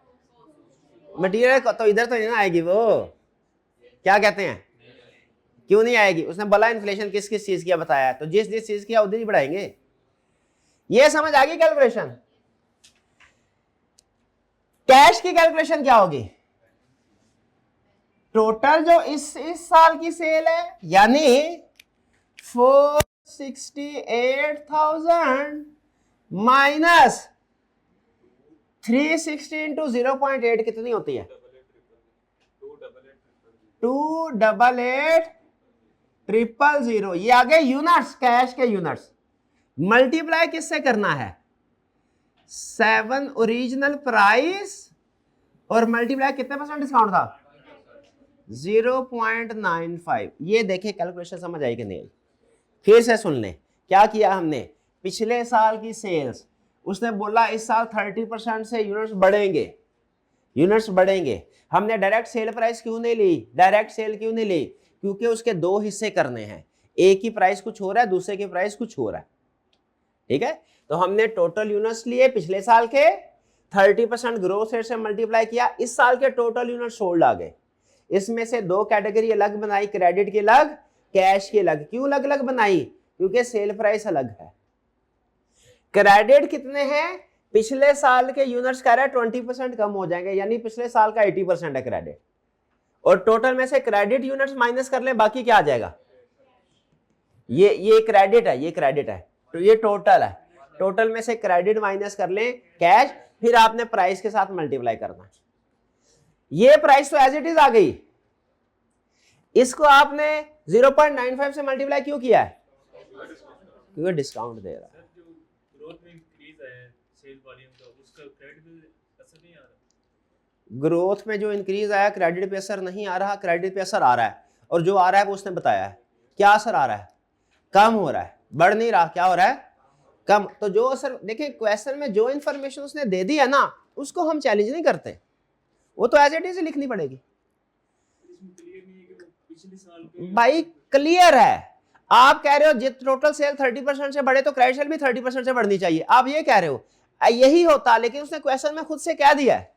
मटेरियल तो इधर तो नहीं ना आएगी वो, क्या कहते हैं? क्यों नहीं आएगी? उसने बोला इन्फ्लेशन किस किस चीज की बताया है, तो जिस जिस चीज की उधर ही बढ़ाएंगे। ये समझ आ गई कैलकुलेशन? कैश की कैलकुलेशन क्या होगी? टोटल जो इस साल की सेल है, यानी 468,000 माइनस 360 इंटू 0.8 कितनी होती है? 288,000। ये आ गए यूनिट्स, कैश के यूनिट्स। मल्टीप्लाई किससे करना है? 7 ओरिजिनल प्राइस और मल्टीप्लाई कितने परसेंट डिस्काउंट था? 0.95। ये देखिए कैलकुलेशन समझ आई कि नहीं? फिर से सुन लें, क्या किया हमने? पिछले साल की सेल्स, उसने बोला इस साल 30% से यूनिट्स बढ़ेंगे, यूनिट्स बढ़ेंगे। हमने डायरेक्ट सेल प्राइस क्यों नहीं ली? डायरेक्ट सेल क्यों नहीं ली? क्योंकि उसके दो हिस्से करने हैं, एक की प्राइस कुछ हो रहा है, दूसरे की प्राइस कुछ हो रहा है। ठीक है, तो हमने टोटल यूनिट्स लिए पिछले साल के, 30% ग्रोथ रेट से मल्टीप्लाई किया, इस साल के टोटल यूनिट सोल्ड आ गए। इसमें से दो कैटेगरी अलग बनाई, क्रेडिट की अलग, कैश की अलग। क्यों अलग अलग बनाई? क्योंकि सेल प्राइस अलग है। क्रेडिट कितने हैं? पिछले साल के यूनिट्स कह रहा है 20% कम हो जाएंगे, यानी पिछले साल का 80% है क्रेडिट, और टोटल में से क्रेडिट यूनिट्स माइनस कर ले, बाकी क्या आ जाएगा? ये क्रेडिट है, ये क्रेडिट है, तो ये टोटल है। टोटल में से क्रेडिट माइनस कर ले कैश, फिर आपने प्राइस के साथ मल्टीप्लाई करना। ये प्राइस तो एज इट इज आ गई, इसको आपने 0.95 से मल्टीप्लाई क्यों किया है? क्योंकि डिस्काउंट दे रहा है। ग्रोथ में जो इंक्रीज आया क्रेडिट पे असर नहीं आ रहा, क्रेडिट पे असर आ रहा है, और जो आ रहा है वो उसने बताया है। क्या असर आ रहा है? कम हो रहा है, बढ़ नहीं रहा। क्या हो रहा है? कम। तो जो असर, देखिए क्वेश्चन में जो इंफॉर्मेशन उसने दे दी है ना, उसको हम चैलेंज नहीं करते, वो तो एज इट इज लिखनी पड़ेगी। भाई क्लियर है, आप कह रहे हो जित टोटल सेल 30% से बढ़े तो क्रेडिट सेल भी 30% से बढ़नी चाहिए, आप ये कह रहे हो। यही होता, लेकिन उसने क्वेश्चन में खुद से कह दिया है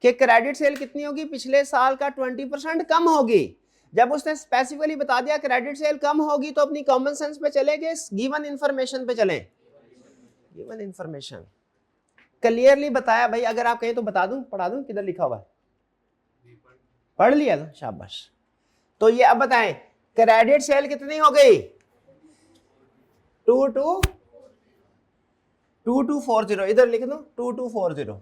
कि क्रेडिट सेल कितनी होगी? पिछले साल का 20% कम होगी। जब उसने स्पेसिफिकली बता दिया क्रेडिट सेल कम होगी, तो अपनी कॉमन सेंस पे चले गए, गिवन इंफॉर्मेशन पे चलें। गिवन इंफॉर्मेशन क्लियरली बताया। भाई अगर आप कहें तो बता दूं, पढ़ा दूं, किधर लिखा हुआ है? पढ़ लिया ना, शाबाश। तो ये अब बताएं क्रेडिट सेल कितनी हो गई? 2240, इधर लिख दो 2240।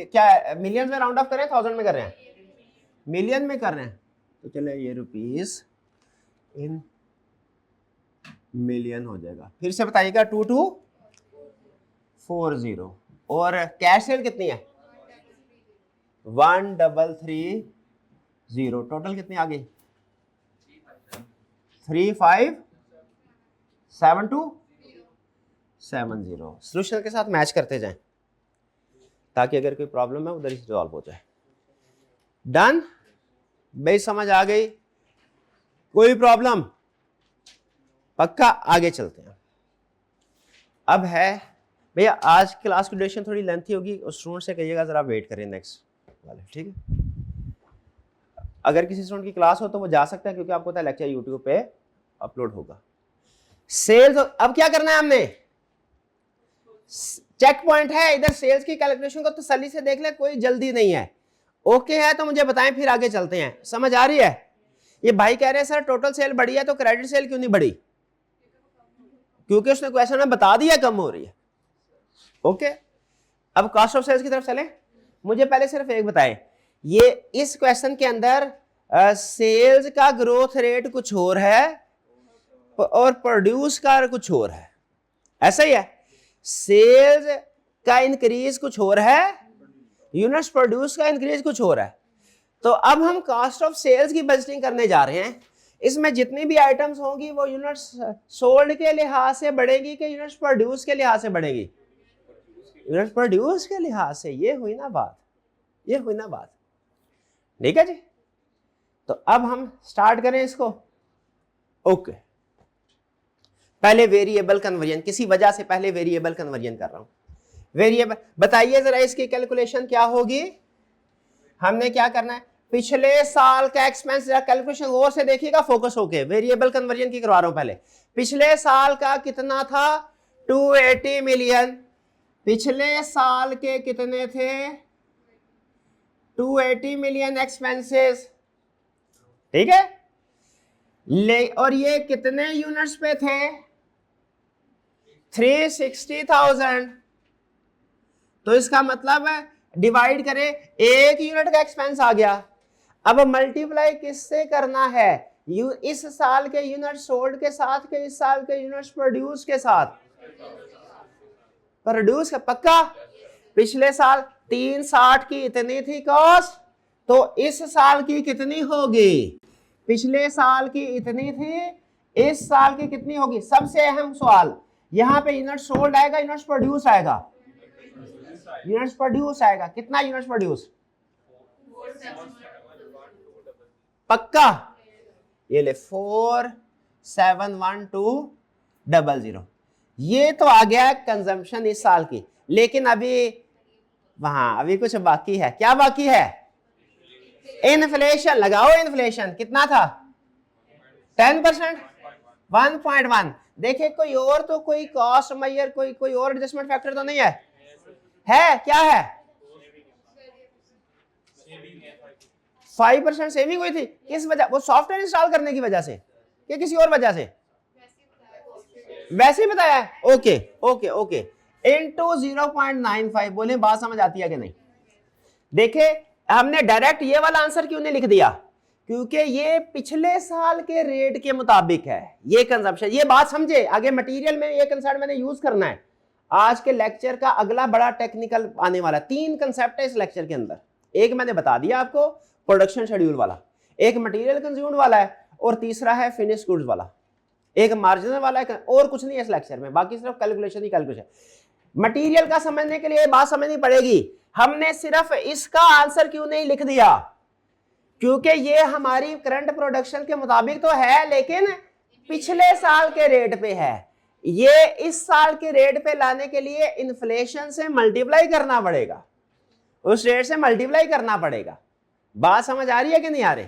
क्या मिलियन में राउंड ऑफ कर रहे हैं, 1000 में कर रहे हैं? मिलियन में कर रहे हैं, तो चले ये रुपीस इन मिलियन हो जाएगा। फिर से बताइएगा 2240। और कैश सेल कितनी है? 1330। टोटल कितनी आ गई? 357270। सोल्यूशन के साथ मैच करते जाएं ताकि अगर कोई प्रॉब्लम है उधर ही सॉल्व हो जाए। डन भाई समझ आ गई? कोई प्रॉब्लम? पक्का? आगे चलते हैं। अब है भैया, आज क्लास की ड्यूरेशन थोड़ी लेंथी होगी, उस स्टूडेंट से कहिएगा जरा वेट करें नेक्स्ट वाले, ठीक है? अगर किसी स्टूडेंट की क्लास हो तो वो जा सकता है, क्योंकि आपको पता है लेक्चर यूट्यूब पे अपलोड होगा। सेल्स, अब क्या करना है हमने? चेक पॉइंट है इधर, सेल्स की कैलकुलेशन को तसल्ली से देख ले, कोई जल्दी नहीं है। ओके है तो मुझे बताएं, फिर आगे चलते हैं। समझ आ रही है? ये भाई कह रहे हैं सर टोटल सेल बढ़ी है तो क्रेडिट सेल क्यों नहीं बढ़ी? क्योंकि उसने क्वेश्चन में बता दिया कम हो रही है। ओके, अब कॉस्ट ऑफ सेल्स की तरफ चलें। मुझे पहले सिर्फ एक बताएं, ये इस क्वेश्चन के अंदर सेल्स का ग्रोथ रेट कुछ और है और प्रोड्यूस का कुछ और है, ऐसा ही है? सेल्स का इंक्रीज कुछ और है, यूनिट्स प्रोड्यूस का इंक्रीज कुछ और है। तो अब हम कॉस्ट ऑफ सेल्स की बजटिंग करने जा रहे हैं। इसमें जितनी भी आइटम्स होंगी वो यूनिट्स सोल्ड के लिहाज से बढ़ेगी कि यूनिट्स प्रोड्यूस के लिहाज से बढ़ेगी? यूनिट्स प्रोड्यूस के लिहाज से। ये हुई ना बात, ये हुई ना बात, ठीक है जी? तो अब हम स्टार्ट करें इसको। ओके, पहले वेरिएबल कन्वर्जन, किसी वजह से पहले वेरिएबल कन्वर्जन कर रहा हूं। वेरिएबल बताइए जरा, इसकी कैलकुलेशन क्या होगी? हमने क्या करना है? पिछले साल का एक्सपेंस, जरा कैलकुलेशन गौर से देखिएगा, फोकस होके। वेरिएबल कन्वर्जन की करवा रहा हूं पहले। पिछले साल का कितना था? 280 मिलियन। पिछले साल के कितने थे? 280 मिलियन एक्सपेंसेस, ठीक है? और ये कितने यूनिट्स पे थे? 360,000। तो इसका मतलब डिवाइड करें, एक यूनिट का एक्सपेंस आ गया। अब मल्टीप्लाई किससे करना है? इस साल के यूनिट सोल्ड के साथ के इस साल के यूनिट्स प्रोड्यूस के साथ। प्रोड्यूस का पक्का? पिछले साल 360 की इतनी थी कॉस्ट, तो इस साल की कितनी होगी? पिछले साल की इतनी थी, इस साल की कितनी होगी? सबसे अहम सवाल यहां पे यूनिट सोल्ड आएगा, यूनिट्स प्रोड्यूस आएगा? यूनिट्स प्रोड्यूस आएगा। कितना यूनिट्स प्रोड्यूस? पक्का? ये ले 471200। ये तो आ गया कंजम्पशन इस साल की, लेकिन अभी वहां अभी कुछ बाकी है। क्या बाकी है? इन्फ्लेशन लगाओ। इन्फ्लेशन कितना था? 10%, 1.1। देखिए कोई और तो कोई कॉस्ट मेजर, कोई और एडजस्टमेंट फैक्टर तो नहीं है? क्या है? 5% सेविंग हुई थी। किस वजह? वो सॉफ्टवेयर इंस्टॉल करने की वजह से या किसी और वजह से? वैसे ही बताया है। Okay okay okay, into 0.95। बोले बात समझ आती है कि नहीं? देखे हमने डायरेक्ट ये वाला आंसर क्यों नहीं लिख दिया? क्योंकि ये पिछले साल के रेट के मुताबिक है ये कंजम्पशन। ये बात समझे, आगे मटेरियल में ये कंसेप्ट मैंने यूज करना है। आज के लेक्चर का अगला बड़ा टेक्निकल आने वाला। 3 कंसेप्ट है इस लेक्चर के अंदर। एक मैंने बता दिया आपको, प्रोडक्शन शेड्यूल वाला, एक मटेरियल कंज्यूम्ड वाला है, और तीसरा है फिनिश गुड्स वाला, एक मार्जिनल वाला है। और कुछ नहीं है इस लेक्चर में, बाकी सिर्फ कैलकुलेशन ही कैलकुलेशन। मटेरियल का समझने के लिए बात समझनी पड़ेगी। हमने सिर्फ इसका आंसर क्यों नहीं लिख दिया? क्योंकि ये हमारी करंट प्रोडक्शन के मुताबिक तो है, लेकिन पिछले साल के रेट पे है। ये इस साल के रेट पे लाने के लिए इन्फ्लेशन से मल्टीप्लाई करना पड़ेगा, उस रेट से मल्टीप्लाई करना पड़ेगा। बात समझ आ रही है कि नहीं आ रही?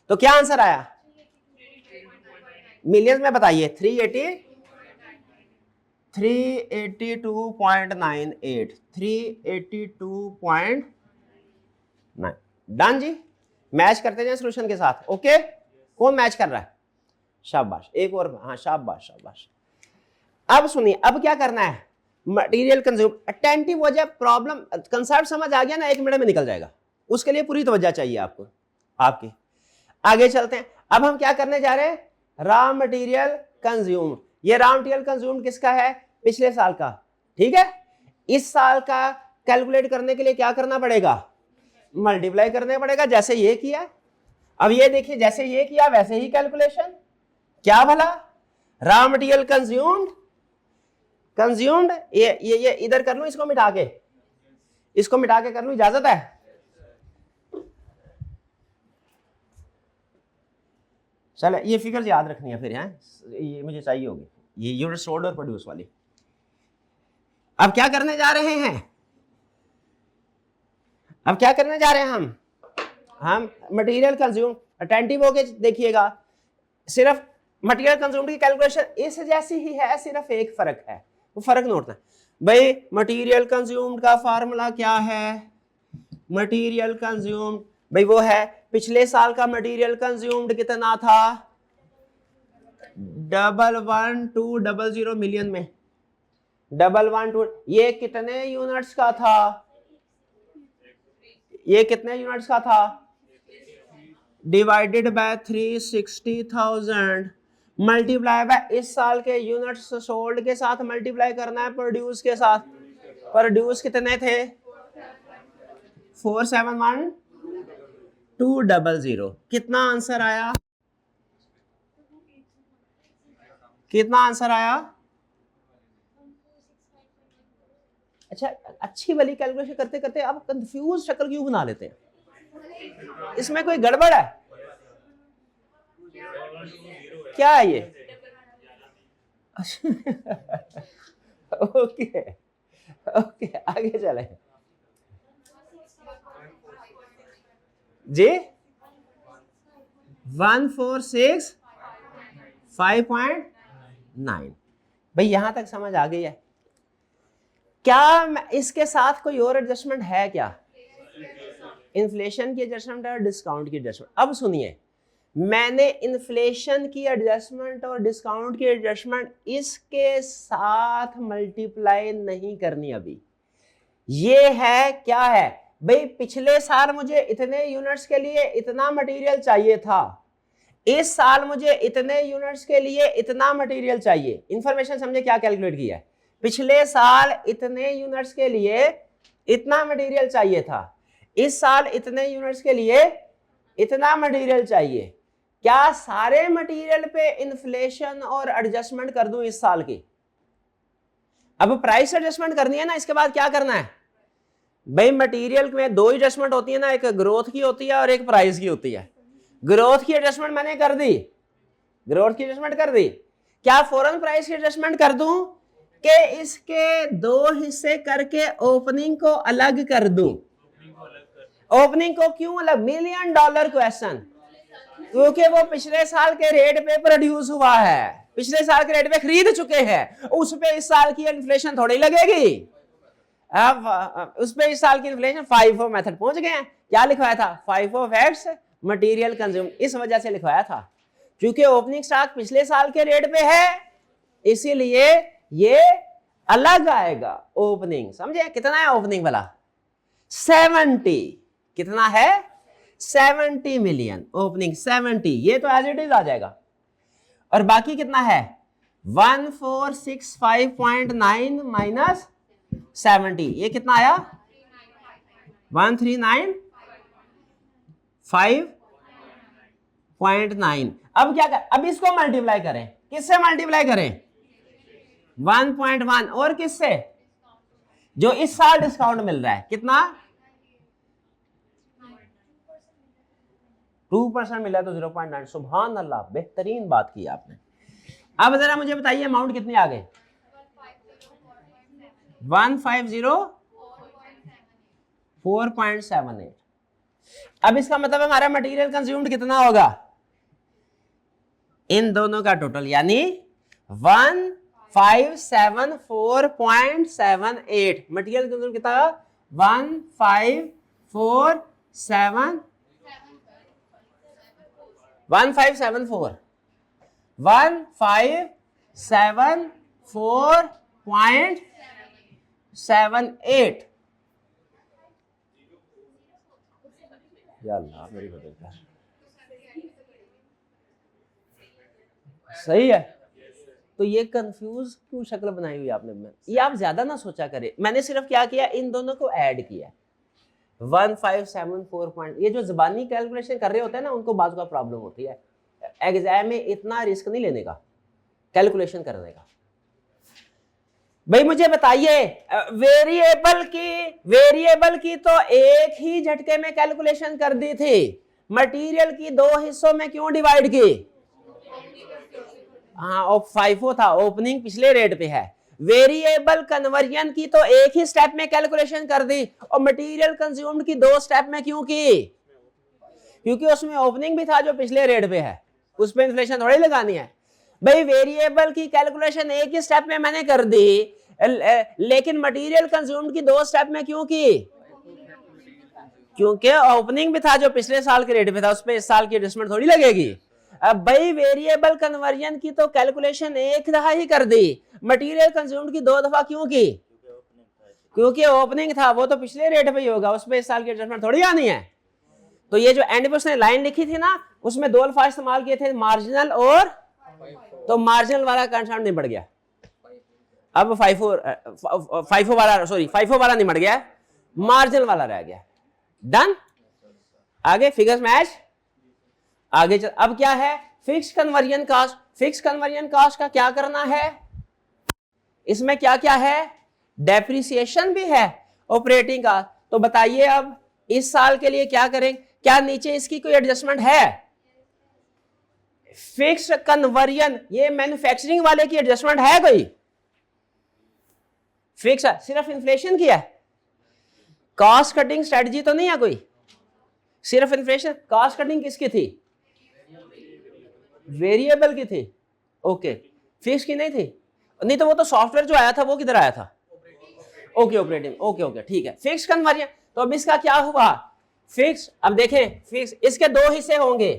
तो क्या आंसर आया मिलियंस में? बताइए। 382.98, 382.9। डन जी। मैच करते जाए सोल्यूशन के साथ। ओके, कौन मैच कर रहा है? शाबाश। एक और, हाँ शाबाश शाबाश। अब सुनिए, अब क्या करना है? मटेरियल कंज्यूम, अटेंटिव हो जाए। प्रॉब्लम कंसेप्ट समझ आ गया ना, 1 मिनट में निकल जाएगा। उसके लिए पूरी तवज्जो चाहिए आपको आपकी। आगे चलते हैं। अब हम क्या करने जा रहे हैं? Raw material consume. ये रॉ मटेरियल कंज्यूम किसका है? पिछले साल का, ठीक है? इस साल का कैलकुलेट करने के लिए क्या करना पड़ेगा? मल्टीप्लाई करने पड़ेगा, जैसे ये किया। अब ये देखिए, जैसे ये किया वैसे ही कैलकुलेशन। क्या भला? रॉ मटेरियल कंज्यूम्ड, ये इधर कर लूं, इसको मिटा के कर लूं, इजाजत है? चलो ये फिगर याद रखनी है फिर, हैं ये मुझे चाहिए होगी, ये यूनिट सोल्ड और प्रोड्यूस वाली। अब क्या करने जा रहे हैं, अब क्या करने जा रहे हैं हम मटेरियल कंज्यूम, अटेंटिव होके देखिएगा, सिर्फ मटेरियल कंज्यूम की कैलकुलेशन इस जैसी ही है, सिर्फ एक फर्क है, वो फर्क नोटना है भाई। मटेरियल कंज्यूम्ड का फार्मूला क्या है, मटेरियल कंज्यूम्ड भाई वो है पिछले साल का मटेरियल कंज्यूम्ड कितना था, 11200 मिलियन में, 112, ये कितने यूनिट्स का था, ये कितने यूनिट्स का था, डिवाइडेड बाय 360,000 मल्टीप्लाई बाय इस साल के यूनिट्स सोल्ड के साथ मल्टीप्लाई करना है प्रोड्यूस के साथ। प्रोड्यूस कितने थे, 471200। कितना आंसर आया, कितना आंसर आया? अच्छा, अच्छी वाली कैलकुलेशन करते करते आप कंफ्यूज शक्ल क्यों बना लेते हैं, इसमें कोई गड़बड़ है क्या है ये? ओके ओके, आगे चले जी। 146.5.9 भाई, यहां तक समझ आ गई है क्या? इसके साथ कोई और एडजस्टमेंट है क्या? इन्फ्लेशन की एडजस्टमेंट और डिस्काउंट की एडजस्टमेंट। अब सुनिए, मैंने इन्फ्लेशन की एडजस्टमेंट और डिस्काउंट की एडजस्टमेंट इसके साथ मल्टीप्लाई नहीं करनी अभी। ये है क्या है भाई, पिछले साल मुझे इतने यूनिट्स के लिए इतना मटेरियल चाहिए था, इस साल मुझे इतने यूनिट्स के लिए इतना मटेरियल चाहिए। इंफॉर्मेशन समझे क्या कैलकुलेट किया है, पिछले साल इतने यूनिट्स के लिए इतना मटेरियल चाहिए था, इस साल इतने यूनिट्स के लिए इतना मटेरियल चाहिए। क्या सारे मटेरियल पे इन्फ्लेशन और एडजस्टमेंट कर दूं इस साल की? अब प्राइस एडजस्टमेंट करनी है ना, इसके बाद क्या करना है भाई, मटेरियल में दो एडजस्टमेंट होती है ना, एक ग्रोथ की होती है और एक प्राइस की होती है। ग्रोथ की एडजस्टमेंट मैंने कर दी, ग्रोथ की एडजस्टमेंट कर दी, क्या फौरन प्राइस की एडजस्टमेंट कर दूं कि इसके दो हिस्से करके ओपनिंग को अलग कर दूं? ओपनिंग को क्यों अलग? $1 मिलियन क्वेश्चन, क्योंकि वो पिछले साल के रेट पे प्रोड्यूस हुआ है, पिछले साल के रेट पे खरीद चुके हैं, उस पे इस साल की इन्फ्लेशन थोड़ी लगेगी। अब उस पे इस साल की इन्फ्लेशन FIFO मेथड पहुंच गए हैं। क्या लिखवाया था? FIFO फैक्ट्स मटेरियल कंज्यूम, इस वजह से लिखवाया था क्योंकि ओपनिंग स्टॉक पिछले साल के रेट पे है, इसीलिए ये अलग आएगा ओपनिंग। समझे? कितना है ओपनिंग वाला? 70। कितना है? 70 मिलियन ओपनिंग, 70। ये तो एज इट इज आ जाएगा। और बाकी कितना है? 1465.9 माइनस 70, ये कितना आया? 139.5.9। अब क्या कर, अब इसको मल्टीप्लाई करें, किससे मल्टीप्लाई करें? 1.1 और किससे? जो इस साल डिस्काउंट मिल रहा है, कितना? 2% मिला तो 0.9। सुभान अल्लाह, बेहतरीन बात की आपने। अब जरा मुझे बताइए अमाउंट कितनी आ गई? 150.4.78। अब इसका मतलब हमारा मटेरियल कंज्यूम्ड कितना होगा? इन दोनों का टोटल, यानी 1574.78। मटेरियल कंज्यूम कितना? 1574 1574.78। या अल्लाह मेरी मदद। सही है? तो ये कंफ्यूज क्यों शक्ल बनाई हुई आपने? ये आप ज्यादा ना सोचा करें, मैंने सिर्फ क्या किया, इन दोनों को ऐड किया। 1574 ये जो ज़बानी कैलकुलेशन कर रहे होते हैं ना, उनको बात का प्रॉब्लम होती है। एग्जाम में इतना रिस्क नहीं लेने का कैलकुलेशन करने का। भाई मुझे बताइए, वेरिएबल की तो एक ही झटके में कैलकुलेशन कर दी थी, मटेरियल की दो हिस्सों में क्यों डिवाइड की? हाँ फाइफो था, ओपनिंग पिछले रेट पे है। वेरिएबल कन्वर्जन की तो एक ही स्टेप में कैलकुलेशन कर दी, और मटेरियल कंज्यूम्ड की 2 स्टेप में क्यों की? क्योंकि उसमें ओपनिंग भी था जो पिछले रेट पे है, उस पर इन्फ्लेशन थोड़ी लगानी है भाई। वेरिएबल की कैलकुलेशन एक ही स्टेप में मैंने कर दी, लेकिन मटेरियल कंज्यूम्ड की 2 स्टेप में क्यों की? क्योंकि ओपनिंग भी था जो पिछले साल के रेट पे था, उस पर इस साल की एडजस्टमेंट थोड़ी लगेगी। अब भाई वेरिएबल कन्वर्जन की तो कैलकुलेशन एक दफा ही कर दी, मटेरियल कंज्यूम्ड की 2 दफा क्यों की? क्योंकि ओपनिंग था वो तो पिछले रेट पे ही होगा, उस पर इस साल की एडजस्टमेंट थोड़ी आनी है। तो ये जो एंड पे उसने लाइन लिखी थी ना, उसमें 2 अल्फाज इस्तेमाल किए थे, मार्जिनल और, तो मार्जिनल वाला कंसेप्ट नहीं बढ़ गया। अब फाइफो वाला नहीं बढ़ गया, मार्जिनल वाला रह गया। डन। आगे फिगर्स मैच, आगे चल। अब क्या है? Fix conversion cost. Fix conversion cost का क्या करना है? इसमें क्या क्या है? डेप्रिसिएशन भी है, ऑपरेटिंग का। तो बताइए अब इस साल के लिए क्या करें? क्या नीचे इसकी कोई एडजस्टमेंट है? फिक्स कन्वर्जन, ये मैन्युफैक्चरिंग वाले की एडजस्टमेंट है कोई? फिक्स है, सिर्फ इन्फ्लेशन की है, कॉस्ट कटिंग स्ट्रेटजी तो नहीं है कोई, सिर्फ इन्फ्लेशन। कॉस्ट कटिंग किसकी थी? वेरिएबल की थी। ओके, फिक्स की नहीं थी। नहीं तो वो तो सॉफ्टवेयर जो आया था वो किधर आया था? Okay, operating. ओके ठीक है। फिक्स कन्वर्जन, तो अब इसका क्या हुआ? फिक्स, अब देखें फिक्स, इसके 2 हिस्से होंगे।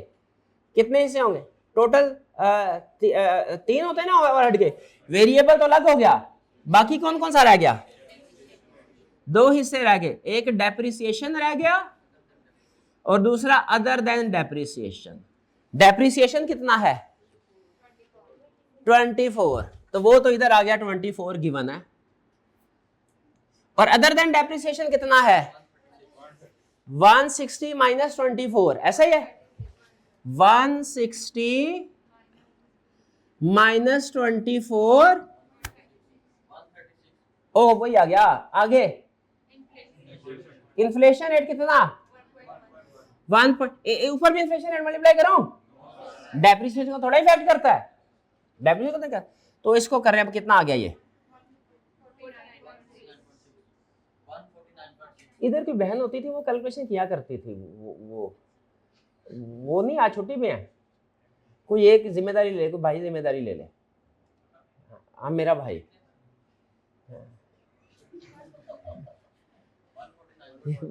कितने हिस्से होंगे टोटल? 3 होते हैं ना ओवरहेड के। वेरिएबल तो अलग हो गया, बाकी कौन कौन सा रह गया? 2 हिस्से रह गए, एक डेप्रिसिएशन रह गया और दूसरा अदर देन डेप्रिसिएशन। डेप्रिसिएशन कितना है? 24, तो वो तो इधर आ गया, 24 गिवन है। और अदर देन डेप्रिसिएशन कितना है? 160 माइनस 24, ऐसा ही है। 160 माइनस 24, ओ वही आ गया। आगे इन्फ्लेशन रेट कितना? 1 ऊपर भी इन्फ्लेशन रेट मल्टीप्लाई करो, डेप्रिसिएशन को थोड़ा इफेक्ट करता है, डेप्रिसिएशन का। तो इसको कर रहे हैं, अब कितना आ गया ये? इधर की बहन होती थी, वो कैलकुलेशन किया करती थी, वो नहीं, आज छुट्टी पे है। कोई एक जिम्मेदारी ले, कोई भाई जिम्मेदारी ले ले। हाँ मेरा भाई,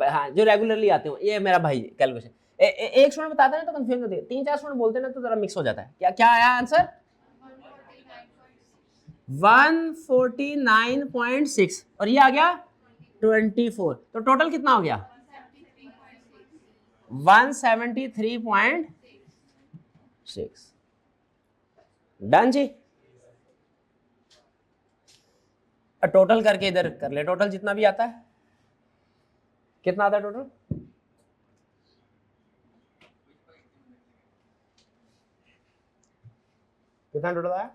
हाँ जो रेगुलरली आते हो, ये मेरा भाई कैलकुलेशन। एक स्टूडेंट बताता है ना तो कंफ्यूज होती है, 3-4 स्टूडेंट बोलते हैं ना तो जरा मिक्स हो जाता है। क्या क्या आया आंसर? 149.6, और ये आ गया 24, तो टोटल कितना हो गया? 173.6। डन जी। टोटल करके इधर कर ले, टोटल जितना भी आता है। कितना आता है टोटल? कितना टोटल आया?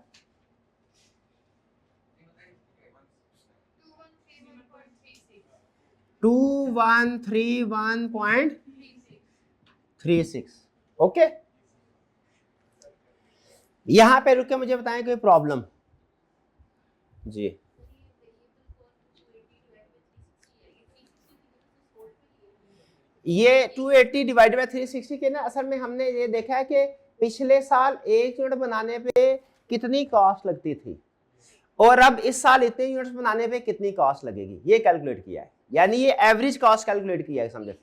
2131.36। ओके, यहां पे रुक के मुझे बताएं कोई प्रॉब्लम जी। ये 280 डिवाइड बाय 360 के ना, असल में हमने ये देखा है कि पिछले साल एक यूनिट बनाने पे कितनी कॉस्ट लगती थी और अब इस साल इतने यूनिट्स बनाने पे कितनी कॉस्ट लगेगी, ये कैलकुलेट किया है। यानी ये एवरेज कॉस्ट कैलकुलेट किया है, समझे?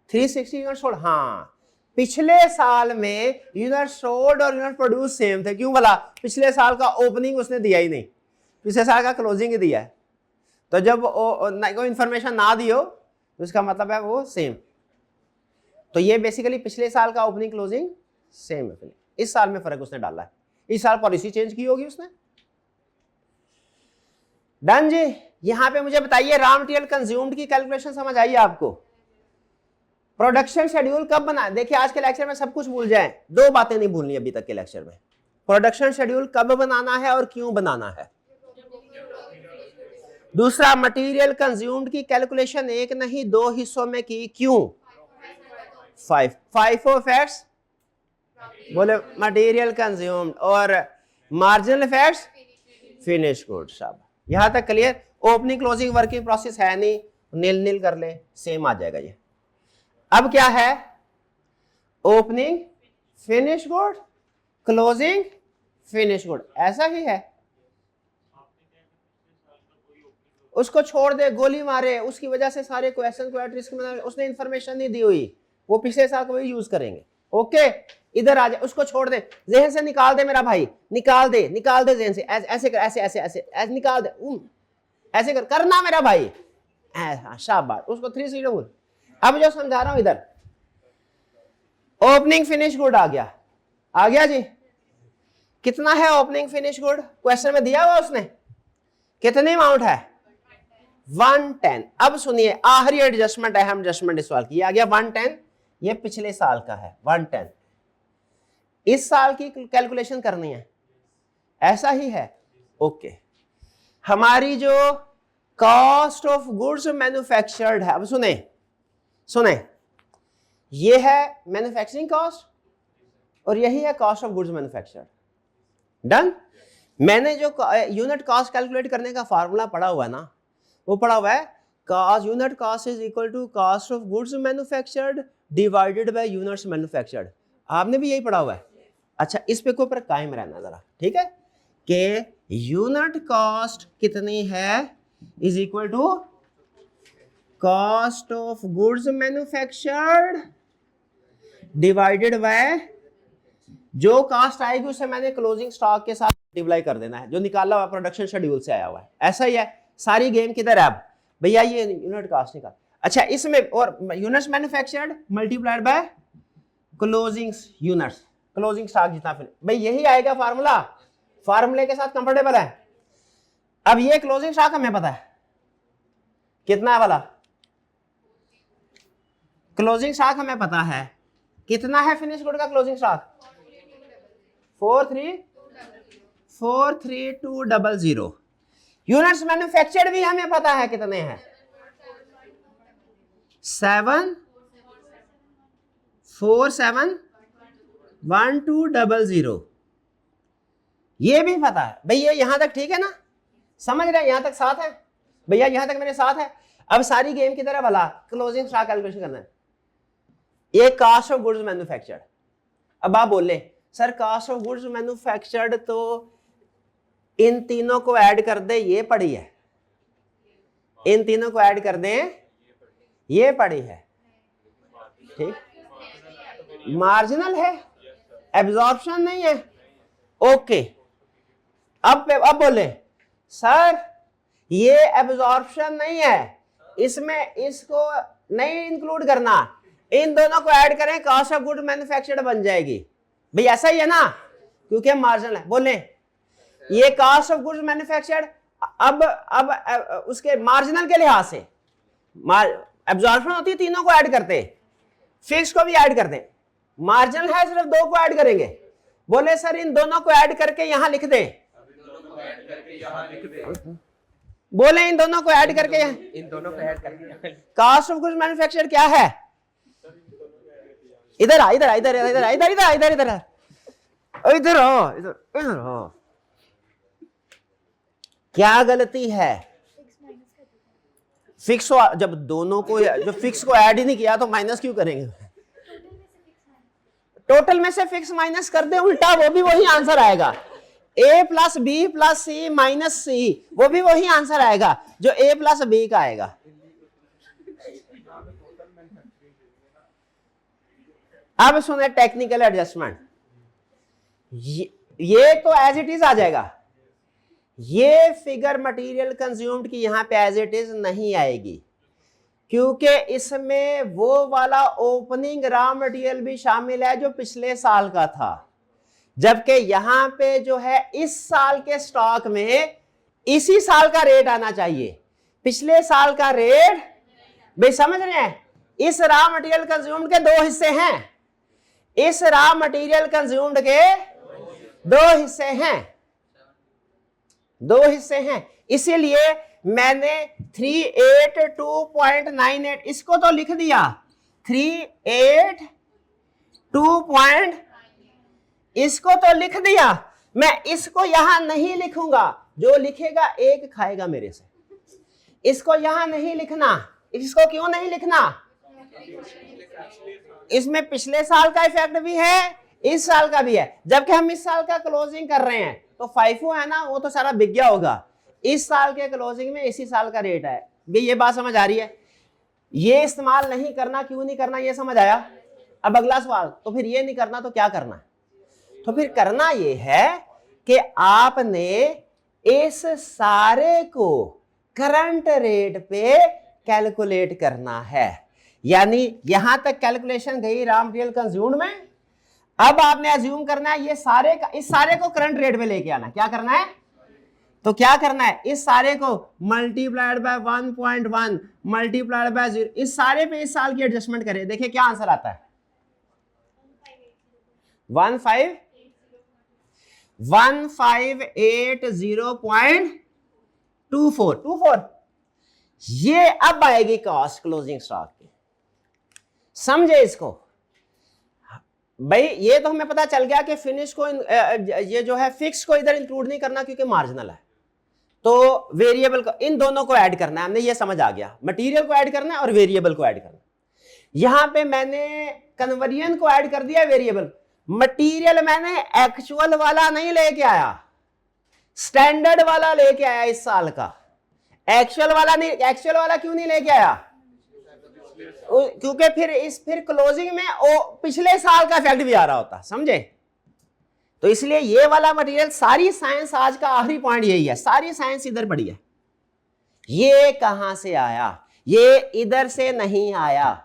360 यूनिट सोल्ड। हाँ, पिछले साल में यूनिट सोल्ड और यूनिट प्रोड्यूस सेम थे। क्यों भला? पिछले साल का ओपनिंग उसने दिया ही नहीं, पिछले साल का क्लोजिंग ही दिया है। तो जब कोई इंफॉर्मेशन ना दी हो तो इसका मतलब है वो सेम। तो ये बेसिकली पिछले साल का ओपनिंग क्लोजिंग सेम है, इस साल में फर्क उसने डाला है, इस साल पॉलिसी चेंज की होगी उसने। डन जी। यहां पे मुझे बताइए रॉ मटेरियल कंज्यूम्ड की कैलकुलेशन समझ आई आपको? प्रोडक्शन शेड्यूल कब बना? देखिए आज के लेक्चर में सब कुछ भूल जाएं, 2 बातें नहीं भूलनी अभी तक के लेक्चर में। प्रोडक्शन शेड्यूल कब बनाना है और क्यों बनाना है। दूसरा, मटेरियल कंज्यूम्ड की कैलकुलेशन एक नहीं 2 हिस्सों में की, क्यों? 5 FIFO इफेक्ट्स बोले मटेरियल कंज्यूम्ड, और मार्जिनल इफेक्ट्स फिनिश गुड। सब यहां तक clear. Opening closing working process है नहीं, नील नील कर ले, सेम आ जाएगा ये। अब क्या है, opening finish good, closing finish good, ऐसा ही है। उसको छोड़ दे, गोली मारे, उसकी वजह से सारे क्वेश्चन को एट रिस्क में, उसने इंफॉर्मेशन नहीं दी हुई, वो पिछले साल को यूज करेंगे। ओके, इधर आ जा, उसको छोड़ दे, जहन से निकाल दे मेरा भाई, निकाल दे जहन से, ऐसे कर, ऐसे ऐसे ऐसे ऐसे निकाल दे, ऐसे कर, करना मेरा भाई, शाबाश, उसको 3 सीढ़ी बोल। अब जो समझा रहा हूं इधर, ओपनिंग फिनिश गुड आ गया जी। कितना है ओपनिंग फिनिश गुड, क्वेश्चन में दिया हुआ उसने, कितनी अमाउंट है 110। अब सुनिए, आखिरी एडजस्टमेंट, अहम एडजस्टमेंट इस सवाल की, आ गया 110, ये पिछले साल का है 110, इस साल की कैलकुलेशन करनी है, ऐसा ही है। ओके, हमारी जो कॉस्ट ऑफ गुड्स मैन्युफैक्चर्ड है, अब सुने, ये है मैन्युफैक्चरिंग कॉस्ट और यही है cost of goods manufactured. Done. मैंने जो यूनिट कॉस्ट कैलकुलेट करने का फार्मूला पढ़ा हुआ है ना, वो पढ़ा हुआ है cost, unit cost is equal to cost of goods manufactured divided by units manufactured. आपने भी यही पढ़ा हुआ है। अच्छा, इस पे को पर कायम रहना जरा, ठीक है, कि यूनिट कॉस्ट कितनी है is equal to cost of goods manufactured divided by, जो कॉस्ट आएगी उसे मैंने क्लोजिंग स्टॉक के साथ मल्टीप्लाई कर देना है, जो निकाला हुआ प्रोडक्शन शेड्यूल से आया हुआ है। ऐसा ही है, सारी गेम किधर है अब भैया, ये यूनिट कॉस्ट निकाल। अच्छा, इसमें और units manufactured multiplied by closing units, closing stock जितना फिर, भाई यही आएगा फार्मूला, फार्मूले के साथ कंफर्टेबल है। अब ये क्लोजिंग स्टॉक हमें पता है कितना है वाला, क्लोजिंग स्टॉक हमें पता है कितना है, फिनिश गुड का क्लोजिंग स्टॉक 43200। यूनिट्स मैन्युफैक्चर्ड भी हमें पता है कितने हैं, 7471200, ये भी पता है भैया। यहां तक ठीक है ना, समझ रहे हैं, यहां तक साथ है भैया, यहां तक मेरे साथ है। अब सारी गेम की तरह भला क्लोजिंग स्टॉक कैलकुलेशन करना है, ये कॉस्ट ऑफ गुड्स मैन्युफैक्चर्ड। अब आप बोले sir cost of goods manufactured तो इन तीनों को ऐड कर दे, ये पड़ी है, इन तीनों को ऐड कर दे, ये पड़ी है, ठीक, मार्जिनल है, एब्जॉर्प्शन नहीं है। ओके, अब बोले सर ये एब्जॉर्प्शन नहीं है, इसमें इसको नहीं इंक्लूड करना, इन दोनों को ऐड करें कॉस्ट ऑफ गुड मैन्युफैक्चर्ड बन जाएगी। भाई ऐसा ही है ना, क्योंकि मार्जिनल है। बोले ये कॉस्ट ऑफ गुड्स मैन्युफैक्चर्ड, अब उसके मार्जिनल के लिहाज से एब्जॉर्प्शन होती है, तीनों को ऐड करते, फिक्स को भी ऐड करते, मार्जिनल है सिर्फ 2 को ऐड करेंगे। बोले सर इन दोनों को ऐड करके यहां लिख दे, बोले इन दोनों को ऐड करके, इन दोनों को ऐड करके कॉस्ट ऑफ गुड्स मैन्युफैक्चर्ड क्या है, इधर आ, इधर आ, इधर इधर इधर इधर इधर इधर इधर हो, इधर हो। क्या गलती है, फिक्स हो, जब दोनों को, जो फिक्स को ऐड ही नहीं किया तो माइनस क्यों करेंगे, टोटल में से फिक्स माइनस कर दे, उल्टा वो भी वही आंसर आएगा, a plus B plus C minus C, वो भी वही आंसर आएगा जो a प्लस बी का आएगा। अब सुने टेक्निकल एडजस्टमेंट, ये तो एज इट इज आ जाएगा, ये फिगर मटेरियल कंज्यूम्ड की यहां पे एज इट इज नहीं आएगी, क्योंकि इसमें वो वाला ओपनिंग रॉ मटेरियल भी शामिल है जो पिछले साल का था, जबकि यहां पे जो है इस साल के स्टॉक में इसी साल का रेट आना चाहिए, पिछले साल का रेट। भाई समझ रहे हैं, इस रॉ मटेरियल कंज्यूम्ड के 2 हिस्से हैं, इस रॉ मटेरियल कंज्यूम्ड के 2 हिस्से हैं, 2 हिस्से हैं, इसीलिए मैंने 382.98 इसको तो लिख दिया, 382.98 इसको तो लिख दिया, मैं इसको यहां नहीं लिखूंगा, जो लिखेगा एक खाएगा मेरे से। इसको यहां नहीं लिखना, इसको क्यों नहीं लिखना? इसमें पिछले साल का इफेक्ट भी है, इस साल का भी है, जबकि हम इस साल का क्लोजिंग कर रहे हैं तो फाइफो है ना, वो तो सारा बिक गया होगा। इस साल के क्लोजिंग में इसी साल का रेट है। ये बात समझ आ रही है? ये इस्तेमाल नहीं करना, क्यों नहीं करना, ये समझ आया? अब अगला सवाल, तो फिर ये नहीं करना तो क्या करना है? तो फिर करना ये है कि आपने इस सारे को करंट रेट पे कैलकुलेट करना है। यानी यहां तक कैलकुलेशन गई रॉ मटेरियल कंज्यूम्ड में। अब आपने अज्यूम करना है ये सारे का, इस सारे को करंट रेट पे लेके आना। क्या करना है? तो क्या करना है, इस सारे को मल्टीप्लाइड बाय 1.1 मल्टीप्लाइड बाय 0, इस सारे पे इस साल की एडजस्टमेंट करें, देखिए क्या आंसर आता है। 1580.24 ये अब आएगी कॉस्ट क्लोजिंग स्टॉक की। समझे इसको भाई? ये तो हमें पता चल गया कि फिनिश को ये जो है फिक्स को इधर इंक्लूड नहीं करना क्योंकि मार्जिनल है, तो वेरिएबल को, इन दोनों को ऐड करना है हमने, ये समझ आ गया। मटेरियल को ऐड करना है और वेरिएबल को ऐड करना है। यहां पे मैंने कन्वर्जन को ऐड कर दिया, वेरिएबल। मटेरियल मैंने एक्चुअल वाला नहीं लेके आया, स्टैंडर्ड वाला लेके आया इस साल का। एक्चुअल वाला नहीं, एक्चुअल वाला क्यों नहीं लेके आया? क्योंकि फिर क्लोजिंग में वो पिछले साल का इफेक्ट भी आ रहा होता, समझे? तो इसलिए ये वाला मटेरियल, सारी साइंस, आज का आखिरी पॉइंट यही है, सारी साइंस इधर पड़ी है। ये कहां से आया? ये इधर से नहीं आया,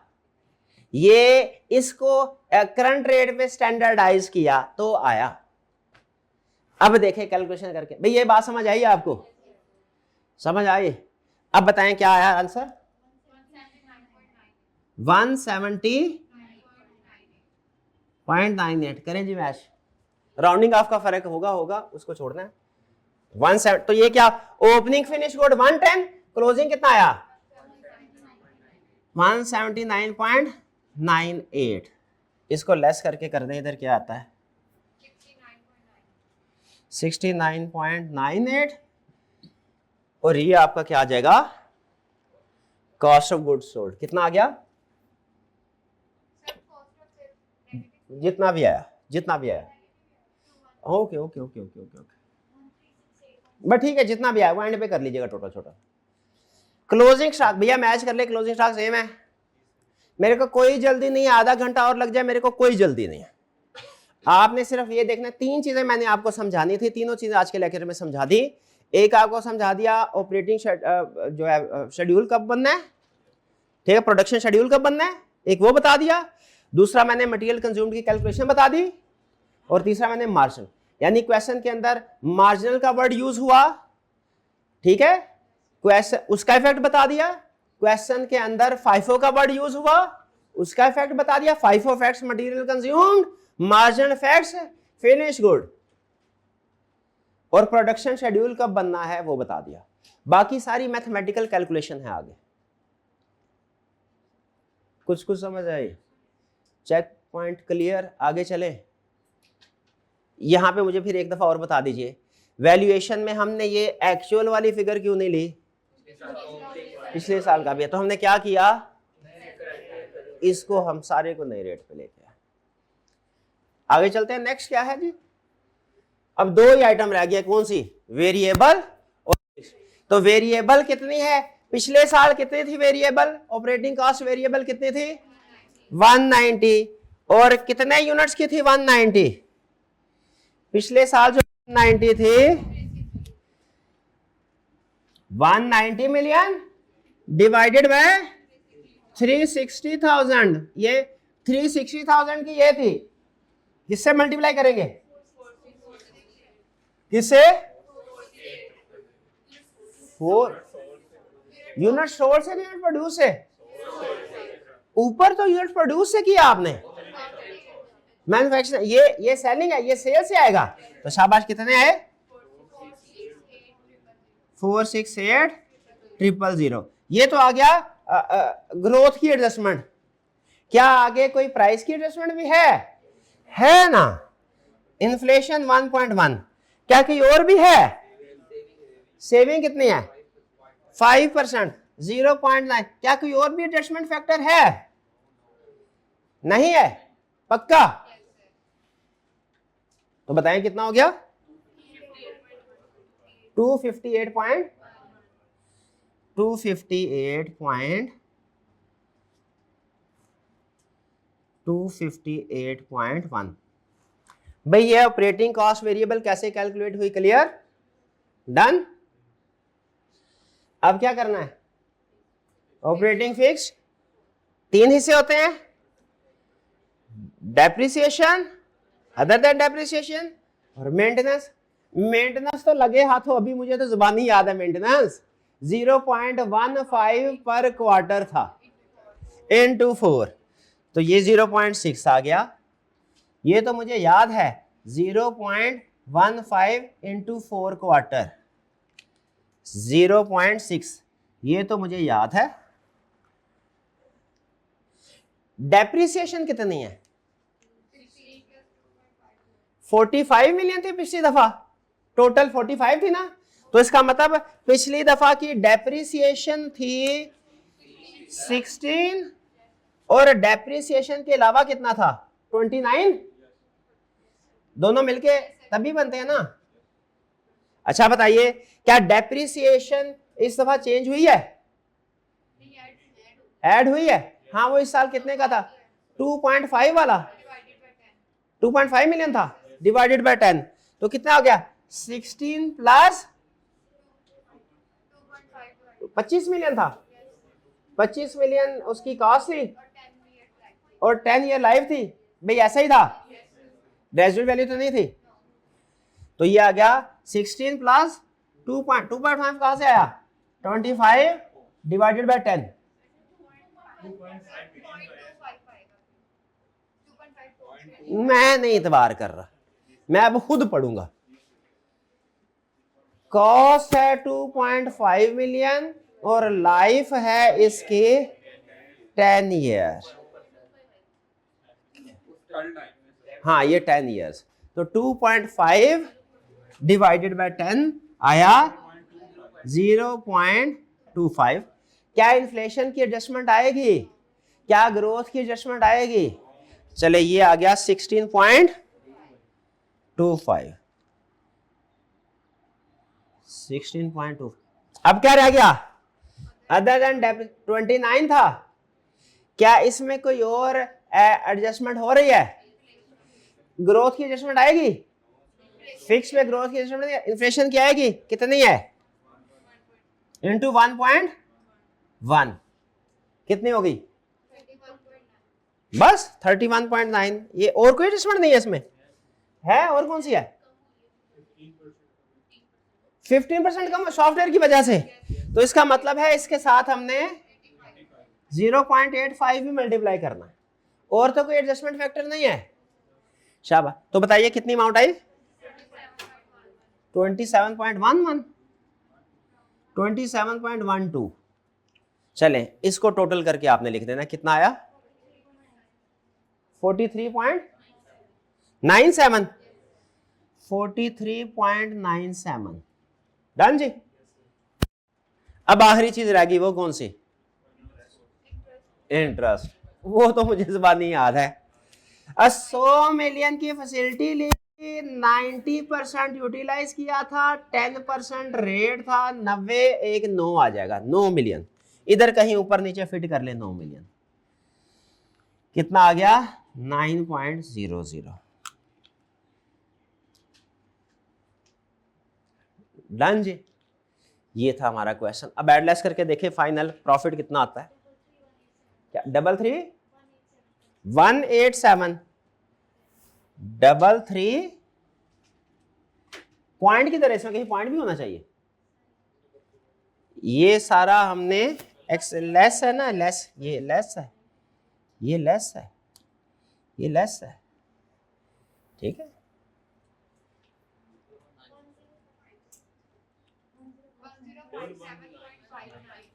ये इसको करंट रेट पे स्टैंडर्डाइज किया तो आया। अब देखें कैलकुलेशन करके, भाई ये बात समझ आई आपको? समझ आई? अब बताएं क्या आया आंसर? 170.98 करें जी मैच। राउंडिंग ऑफ का फर्क होगा उसको छोड़ना है। 17, तो ये क्या, ओपनिंग फिनिश गुड 110, क्लोजिंग कितना आया? 179.98। इसको लेस करके कर दें, इधर क्या आता है? 69.98। और ये आपका क्या आ जाएगा? Cost of goods sold. कितना आ गया? जितना भी आया। ओके बट ठीक है, जितना भी आया वो एंड पे कर लीजिएगा टोटल छोटा। क्लोजिंग स्टॉक भैया मैच कर ले, क्लोजिंग स्टॉक सेम है, मेरे को कोई जल्दी नहीं है, आधा घंटा और लग जाए मेरे को कोई जल्दी नहीं है। आपने सिर्फ ये देखना, 3 चीजें मैंने आपको समझानी थी, तीनों चीजें आज के लेक्चर में समझा दी। एक आपको समझा दिया ऑपरेटिंग जो है शेड्यूल कब बनना है, ठीक है, प्रोडक्शन शेड्यूल कब बनना है, एक वो बता दिया। दूसरा मैंने मटेरियल कंज्यूम्ड की कैलकुलेशन बता दी, और तीसरा मैंने मार्जिन, यानी क्वेश्चन के अंदर मार्जिनल का वर्ड यूज हुआ, ठीक है, क्वेश्चन उसका इफेक्ट बता दिया। क्वेश्चन के अंदर फाइफो का वर्ड यूज हुआ, उसका इफेक्ट बता दिया। FIFO effects material consumed, margin effects finish good, और प्रोडक्शन शेड्यूल कब बनना है वो बता दिया। बाकी सारी मैथमेटिकल कैलकुलेशन है आगे। कुछ समझ आई? Check point clear? आगे चले। यहां पे मुझे फिर एक दफा और बता दीजिए, वैल्यूएशन में हमने ये एक्चुअल वाली फिगर क्यों नहीं ली? पिछले साल का भी है, तो हमने क्या किया, इसको हम सारे को नए रेट पे लेके आए। आगे चलते हैं। नेक्स्ट क्या है जी? अब 2 ही आइटम रह गया, कौन सी? वेरिएबल और फिक्स। तो वेरिएबल कितनी है? पिछले साल कितनी थी वेरिएबल? ऑपरेटिंग कॉस्ट वेरिएबल कितनी थी? 190। और कितने यूनिट्स की थी? 190। पिछले साल जो 190 थी, 190 मिलियन डिवाइडेड बाय 360,000, ये 360,000 की ये थी, किससे मल्टीप्लाई करेंगे? किससे? 4 यूनिट सोल्ड से, यूनिट प्रोड्यूस से। ऊपर तो यूनिट प्रोड्यूस से किया आपने, मैन्युफैक्चरिंग, ये सेलिंग है, ये सेल से आएगा। तो शाबाश, कितने आए? 468,000। ये तो आ गया ग्रोथ की एडजस्टमेंट। क्या आगे कोई प्राइस की एडजस्टमेंट भी है ना? इन्फ्लेशन 1.1, क्या कोई और भी है? सेविंग कितनी है? 5%, 0.9, क्या कोई और भी एडजस्टमेंट फैक्टर है? नहीं है, पक्का? तो बताएं कितना हो गया? 258.1। भाई ये ऑपरेटिंग कॉस्ट वेरिएबल कैसे कैलकुलेट हुई? क्लियर? डन? अब क्या करना है? ऑपरेटिंग फिक्स 3 हिस्से होते हैं, डेप्रिसिएशन, अदर देन डेप्रिसिएशन और मेंटेनेंस। मेंटेनेंस तो लगे हाथों, अभी मुझे तो जुबानी याद है, मेंटेनेंस 0.15 पर क्वार्टर था इनटू 4, तो ये 0.6 आ गया। ये तो मुझे याद है 0.15 इंटू 4 क्वार्टर 0.6, ये तो मुझे याद है। डेप्रिसिएशन कितनी है? 45 मिलियन थी पिछली दफा, टोटल 45 थी ना, तो इसका मतलब पिछली दफा की डेप्रिसिएशन थी 16 और डेप्रिसिएशन के अलावा कितना था? 29, दोनों मिलके तभी बनते हैं ना। अच्छा बताइए, क्या डेप्रिसिएशन इस दफा चेंज हुई है? ऐड हुई है? हाँ, वो इस साल कितने का था? 2.5 वाला, 2.5 मिलियन था, डिवाइडेड बाय 10, तो कितना हो गया? 16 प्लस 25 मिलियन था। 25 मिलियन उसकी कॉस्ट थी और 10 ईयर लाइफ थी। भाई ऐसा ही था, रेजिडुअल वैल्यू तो नहीं थी। तो ये आ गया 16 प्लस 2.5 कहां से आया? 25 डिवाइडेड बाय 10, मैं नहीं इतबार कर रहा, मैं अब खुद पढ़ूंगा। कॉस्ट है 2.5 मिलियन और लाइफ है इसके 10 ईयर। हाँ, ये 10 ईयर्स, तो 2.5 डिवाइडेड बाय 10 आया 0.25। क्या इन्फ्लेशन की एडजस्टमेंट आएगी? क्या ग्रोथ की एडजस्टमेंट आएगी? चले, ये आ गया 16.25। 16.2। अब क्या रह गया? अदर देन 29 था, क्या इसमें कोई और एडजस्टमेंट हो रही है? ग्रोथ की एडजस्टमेंट आएगी? फिक्स में ग्रोथ की एडजस्टमेंट, इन्फ्लेशन की आएगी? कितनी है? इंटू 1.1, कितनी हो गई? बस 31.9। ये और कोई एडजस्टमेंट नहीं है इसमें? है और कौन सी है? 15% कम सॉफ्टवेयर की वजह से, तो इसका मतलब है इसके साथ हमने 0.85 भी मल्टीप्लाई करना है, और तो कोई एडजस्टमेंट फैक्टर नहीं है। शाबाश। तो बताइए कितनी अमाउंट आई? 27.11, 27.12। चलें, इसको टोटल करके आपने लिख देना, कितना आया? 43.97, 43.97। डन जी। अब आखिरी चीज रह गई, वो कौन सी? इंटरेस्ट। वो तो मुझे जुबानी याद है। 100 मिलियन की फैसिलिटी ली, 90% यूटिलाइज किया था, 10% रेट था, 90 एक 9 आ जाएगा, 9 मिलियन। इधर कहीं ऊपर नीचे फिट कर ले 9 मिलियन, कितना आ गया? 9.00। डन जी। ये था हमारा क्वेश्चन। अब एड लेस करके देखें फाइनल प्रॉफिट कितना आता है। क्या? 187 पॉइंट की तरह, इसमें कहीं पॉइंट भी होना चाहिए। ये सारा हमने एक्स लेस है ना, लेस, ये लेस है, ये लेस है, ये लेस है, ठीक है।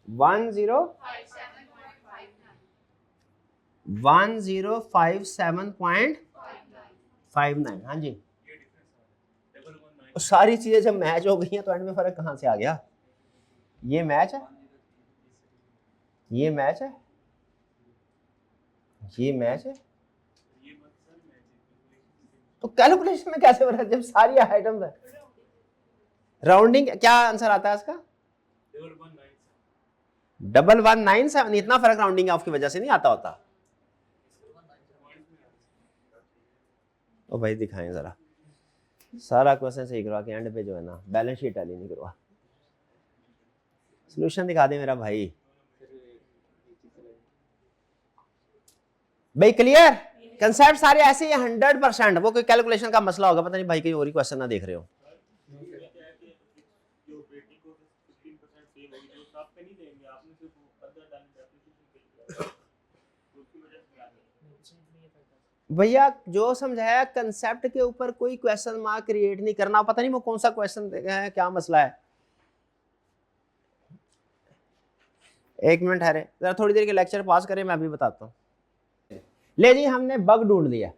1057.59। हाँ जी, सारी चीजें जब मैच हो गई हैं तो एंड में फर्क कहां से आ गया? ये मैच है, ये मैच है, ये मैच है, तो कैलकुलेशन में कैसे फर्क जब सारी आइटम्स है? राउंडिंग क्या आंसर आता है इसका? 1197। इतना फर्क राउंडिंग ऑफ की वजह से नहीं आता होता। ओ भाई दिखाएं जरा, सारा क्वेश्चन सही करवा के एंड पे जो है ना बैलेंस शीट टैली नहीं करवा, सॉल्यूशन दिखा दे मेरा भाई। भाई क्लियर? कंसेप्ट सारे ऐसे ही 100%। वो कोई कैलकुलेशन का मसला होगा, पता नहीं भाई कहीं और ही क्वेश्चन ना देख रहे हो। भैया जो समझाया कंसेप्ट के ऊपर कोई क्वेश्चन मार्क क्रिएट नहीं करना, पता नहीं वो कौन सा क्वेश्चन है, क्या मसला है। एक मिनट है रे, जरा थोड़ी देर के लेक्चर पास करें, मैं अभी बताता हूँ। ले जी, हमने बग ढूंढ लिया।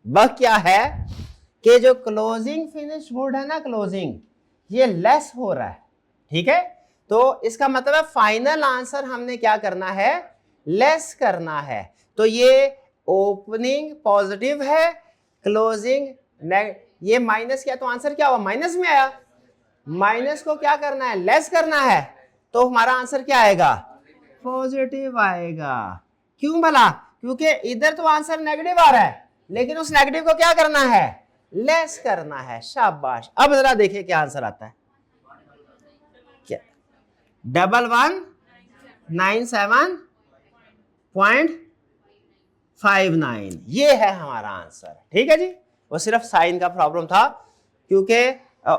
बग क्या है कि जो क्लोजिंग फिनिश गुड है ना, क्लोजिंग ये लेस हो रहा है, ठीक है। तो इसका मतलब है फाइनल आंसर हमने क्या करना है, लेस करना है। तो ये ओपनिंग पॉजिटिव है, क्लोजिंग ये माइनस किया, तो आंसर क्या हुआ, माइनस में आया। माइनस को क्या करना है, लेस करना है, तो हमारा आंसर क्या आएगा, पॉजिटिव आएगा। क्यों भला? क्योंकि इधर तो आंसर नेगेटिव आ रहा है, लेकिन उस नेगेटिव को क्या करना है, लेस करना है। शाबाश। अब जरा देखिए क्या आंसर आता है, क्या 1197.59, ये है हमारा आंसर, ठीक है जी। वो सिर्फ साइन का प्रॉब्लम था, क्योंकि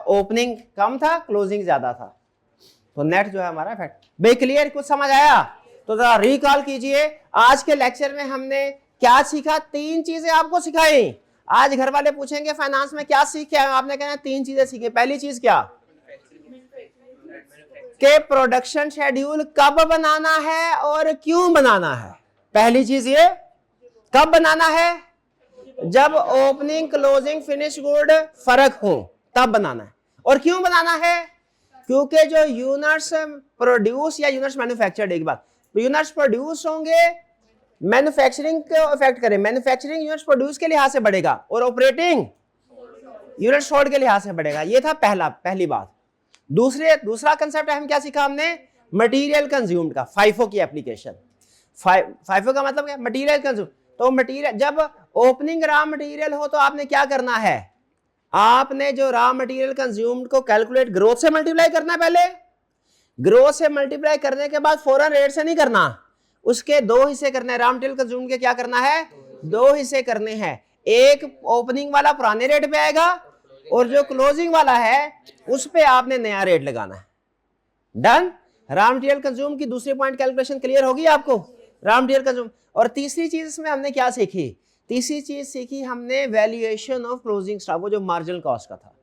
ओपनिंग कम था, क्लोजिंग ज्यादा था, तो नेट जो है हमारा इफेक्ट। भाई क्लियर? कुछ समझ आया? तो जरा रिकॉल कीजिए, आज के लेक्चर में हमने क्या सीखा। 3 चीजें आपको सिखाई। आज घर वाले पूछेंगे फाइनेंस में क्या सीखे, आपने कहना 3 चीजें सीखी। पहली चीज क्या, कि प्रोडक्शन शेड्यूल कब बनाना है और क्यों बनाना है। पहली चीज ये, कब बनाना है, जब ओपनिंग क्लोजिंग फिनिश गुड फर्क हो तब बनाना है। और क्यों बनाना है, क्योंकि जो यूनिट्स प्रोड्यूस या यूनिट्स मैन्युफैक्चर्ड, एक बात, यूनिट्स प्रोड्यूस होंगे, मैन्युफैक्चरिंग को इफेक्ट करें, मैन्युफैक्चरिंग यूनिट्स प्रोड्यूस के लिहाज से बढ़ेगा और ऑपरेटिंग यूनिट शॉर्ट के लिहाज से बढ़ेगा। ये था पहली बात। दूसरा कंसेप्ट हम क्या सीखा हमने, मटेरियल कंज्यूम्ड का, फाइफो की एप्लीकेशन। फाइफो का मतलब क्या, मटेरियल कंज्यूम। तो मटेरियल, जब ओपनिंग रॉ मटेरियल हो तो आपने क्या करना है, आपने जो रॉ मटेरियल कंज्यूम्ड को कैलकुलेट ग्रोथ से मल्टीप्लाई करना है। पहले ग्रोथ से मल्टीप्लाई करने के बाद फौरन रेट से नहीं करना, उसके 2 हिस्से करने हैं। रॉ मटेरियल कंज्यूम्ड के क्या करना है, 2 हिस्से करने हैं। एक ओपनिंग वाला पुराने रेट पे आएगा और जो क्लोजिंग वाला है उस पे आपने नया रेट लगाना है। डन। रॉ मटेरियल कंज्यूम की दूसरी पॉइंट कैलकुलेशन क्लियर होगी आपको, रॉ मटेरियल कंज्यूम। और तीसरी चीज इसमें हमने क्या सीखी, तीसरी चीज सीखी हमने वैल्यूएशन ऑफ क्लोजिंग स्टॉक, वो जो मार्जिनल कॉस्ट का था।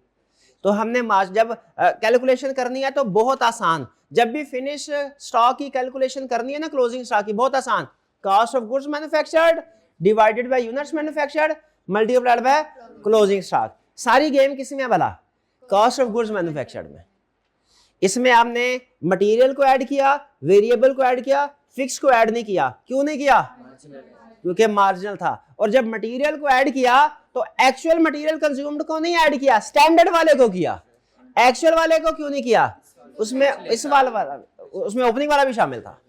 तो हमने जब कैलकुलेशन करनी है तो बहुत आसान, जब भी फिनिश स्टॉक की कैलकुलेशन करनी है ना, क्लोजिंग स्टॉक की, बहुत आसान। Cost of goods manufactured divided by units manufactured multiplied by closing stock. सारी गेम किसमें है भला, कॉस्ट ऑफ गुड्स मैन्युफैक्चर्ड में। इसमें आपने मटेरियल को ऐड किया, वेरिएबल को ऐड किया, फिक्स को ऐड नहीं किया। क्यों नहीं किया, क्योंकि मार्जिनल था। और जब मटेरियल को ऐड किया तो एक्चुअल मटेरियल कंज्यूम्ड को नहीं ऐड किया, स्टैंडर्ड वाले को किया। एक्चुअल वाले को क्यों नहीं किया, उसमें इस वाला उसमें ओपनिंग वाला भी शामिल था।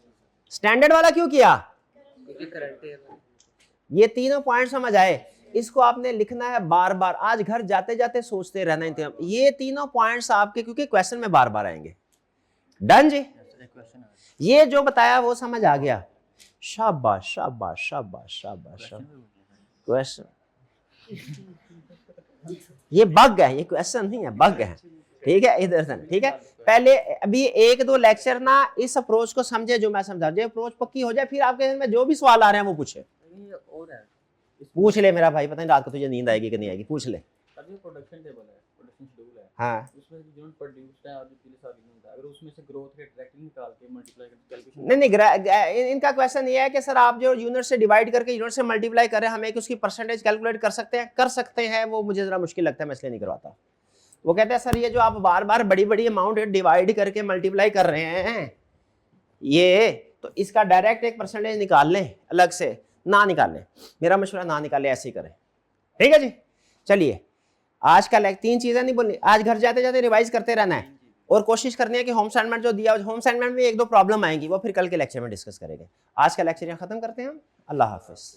स्टैंडर्ड वाला क्यों किया, ये तीनों पॉइंट समझ आए। इसको आपने लिखना है बार बार, आज घर जाते जाते सोचते रहना है ये तीनों पॉइंट्स आपके, क्योंकि क्वेश्चन में बार बार आएंगे। डन जी, ये जो बताया वो समझ आ गया। शाबाश शाबाश शाबाश शाबाश। क्वेश्चन ये बग है, ये क्वेश्चन नहीं है, बग है, ठीक है। इधर से ठीक है, पहले अभी 1-2 लेक्चर ना इस अप्रोच को समझे जो मैं समझा, जो अप्रोच पक्की हो जाए फिर आपके में जो भी सवाल आ रहे हैं वो पूछे। पूछ ले मेरा भाई, पता नहीं रात को तुझे नींद आएगी कि नहीं आएगी, पूछ ले। प्रोडक्शन टेबल है, प्रोडक्शन शेड्यूल है, हाँ, उसमें यूनिट प्रोड्यूस्ड है और जो पिछले साल यूनिट था, अगर उसमें से ग्रोथ रेट डायरेक्टली निकाल के मल्टीप्लाई करके कैलकुलेशन। नहीं, इनका क्वेश्चन ये है कि सर आप जो यूनिट से डिवाइड करके यूनिट से मल्टीप्लाई कर रहे हैं, हमें उसकी परसेंटेज कैलकुलेट कर सकते हैं? कर सकते हैं, वो मुझे जरा मुश्किल लगता है, मैं इसलिए नहीं करवाता। वो कहते हैं सर ये जो आप बार बार बड़ी बड़ी अमाउंट डिवाइड करके मल्टीप्लाई कर रहे हैं ये, तो इसका डायरेक्ट एक परसेंटेज निकाल लें अलग से, ना निकालें, मेरा मशवरा ना निकालें, ऐसे ही करें। ठीक है जी। चलिए आज का 3 चीजें नहीं बोलनी, आज घर जाते जाते रिवाइज करते रहना है और कोशिश करनी है कि होम असाइनमेंट जो दिया, होम असाइनमेंट में 1-2 प्रॉब्लम आएंगी वो फिर कल के लेक्चर में डिस्कस करेंगे। आज का लेक्चर यहाँ खत्म करते हैं हम। अल्लाह हाफिज।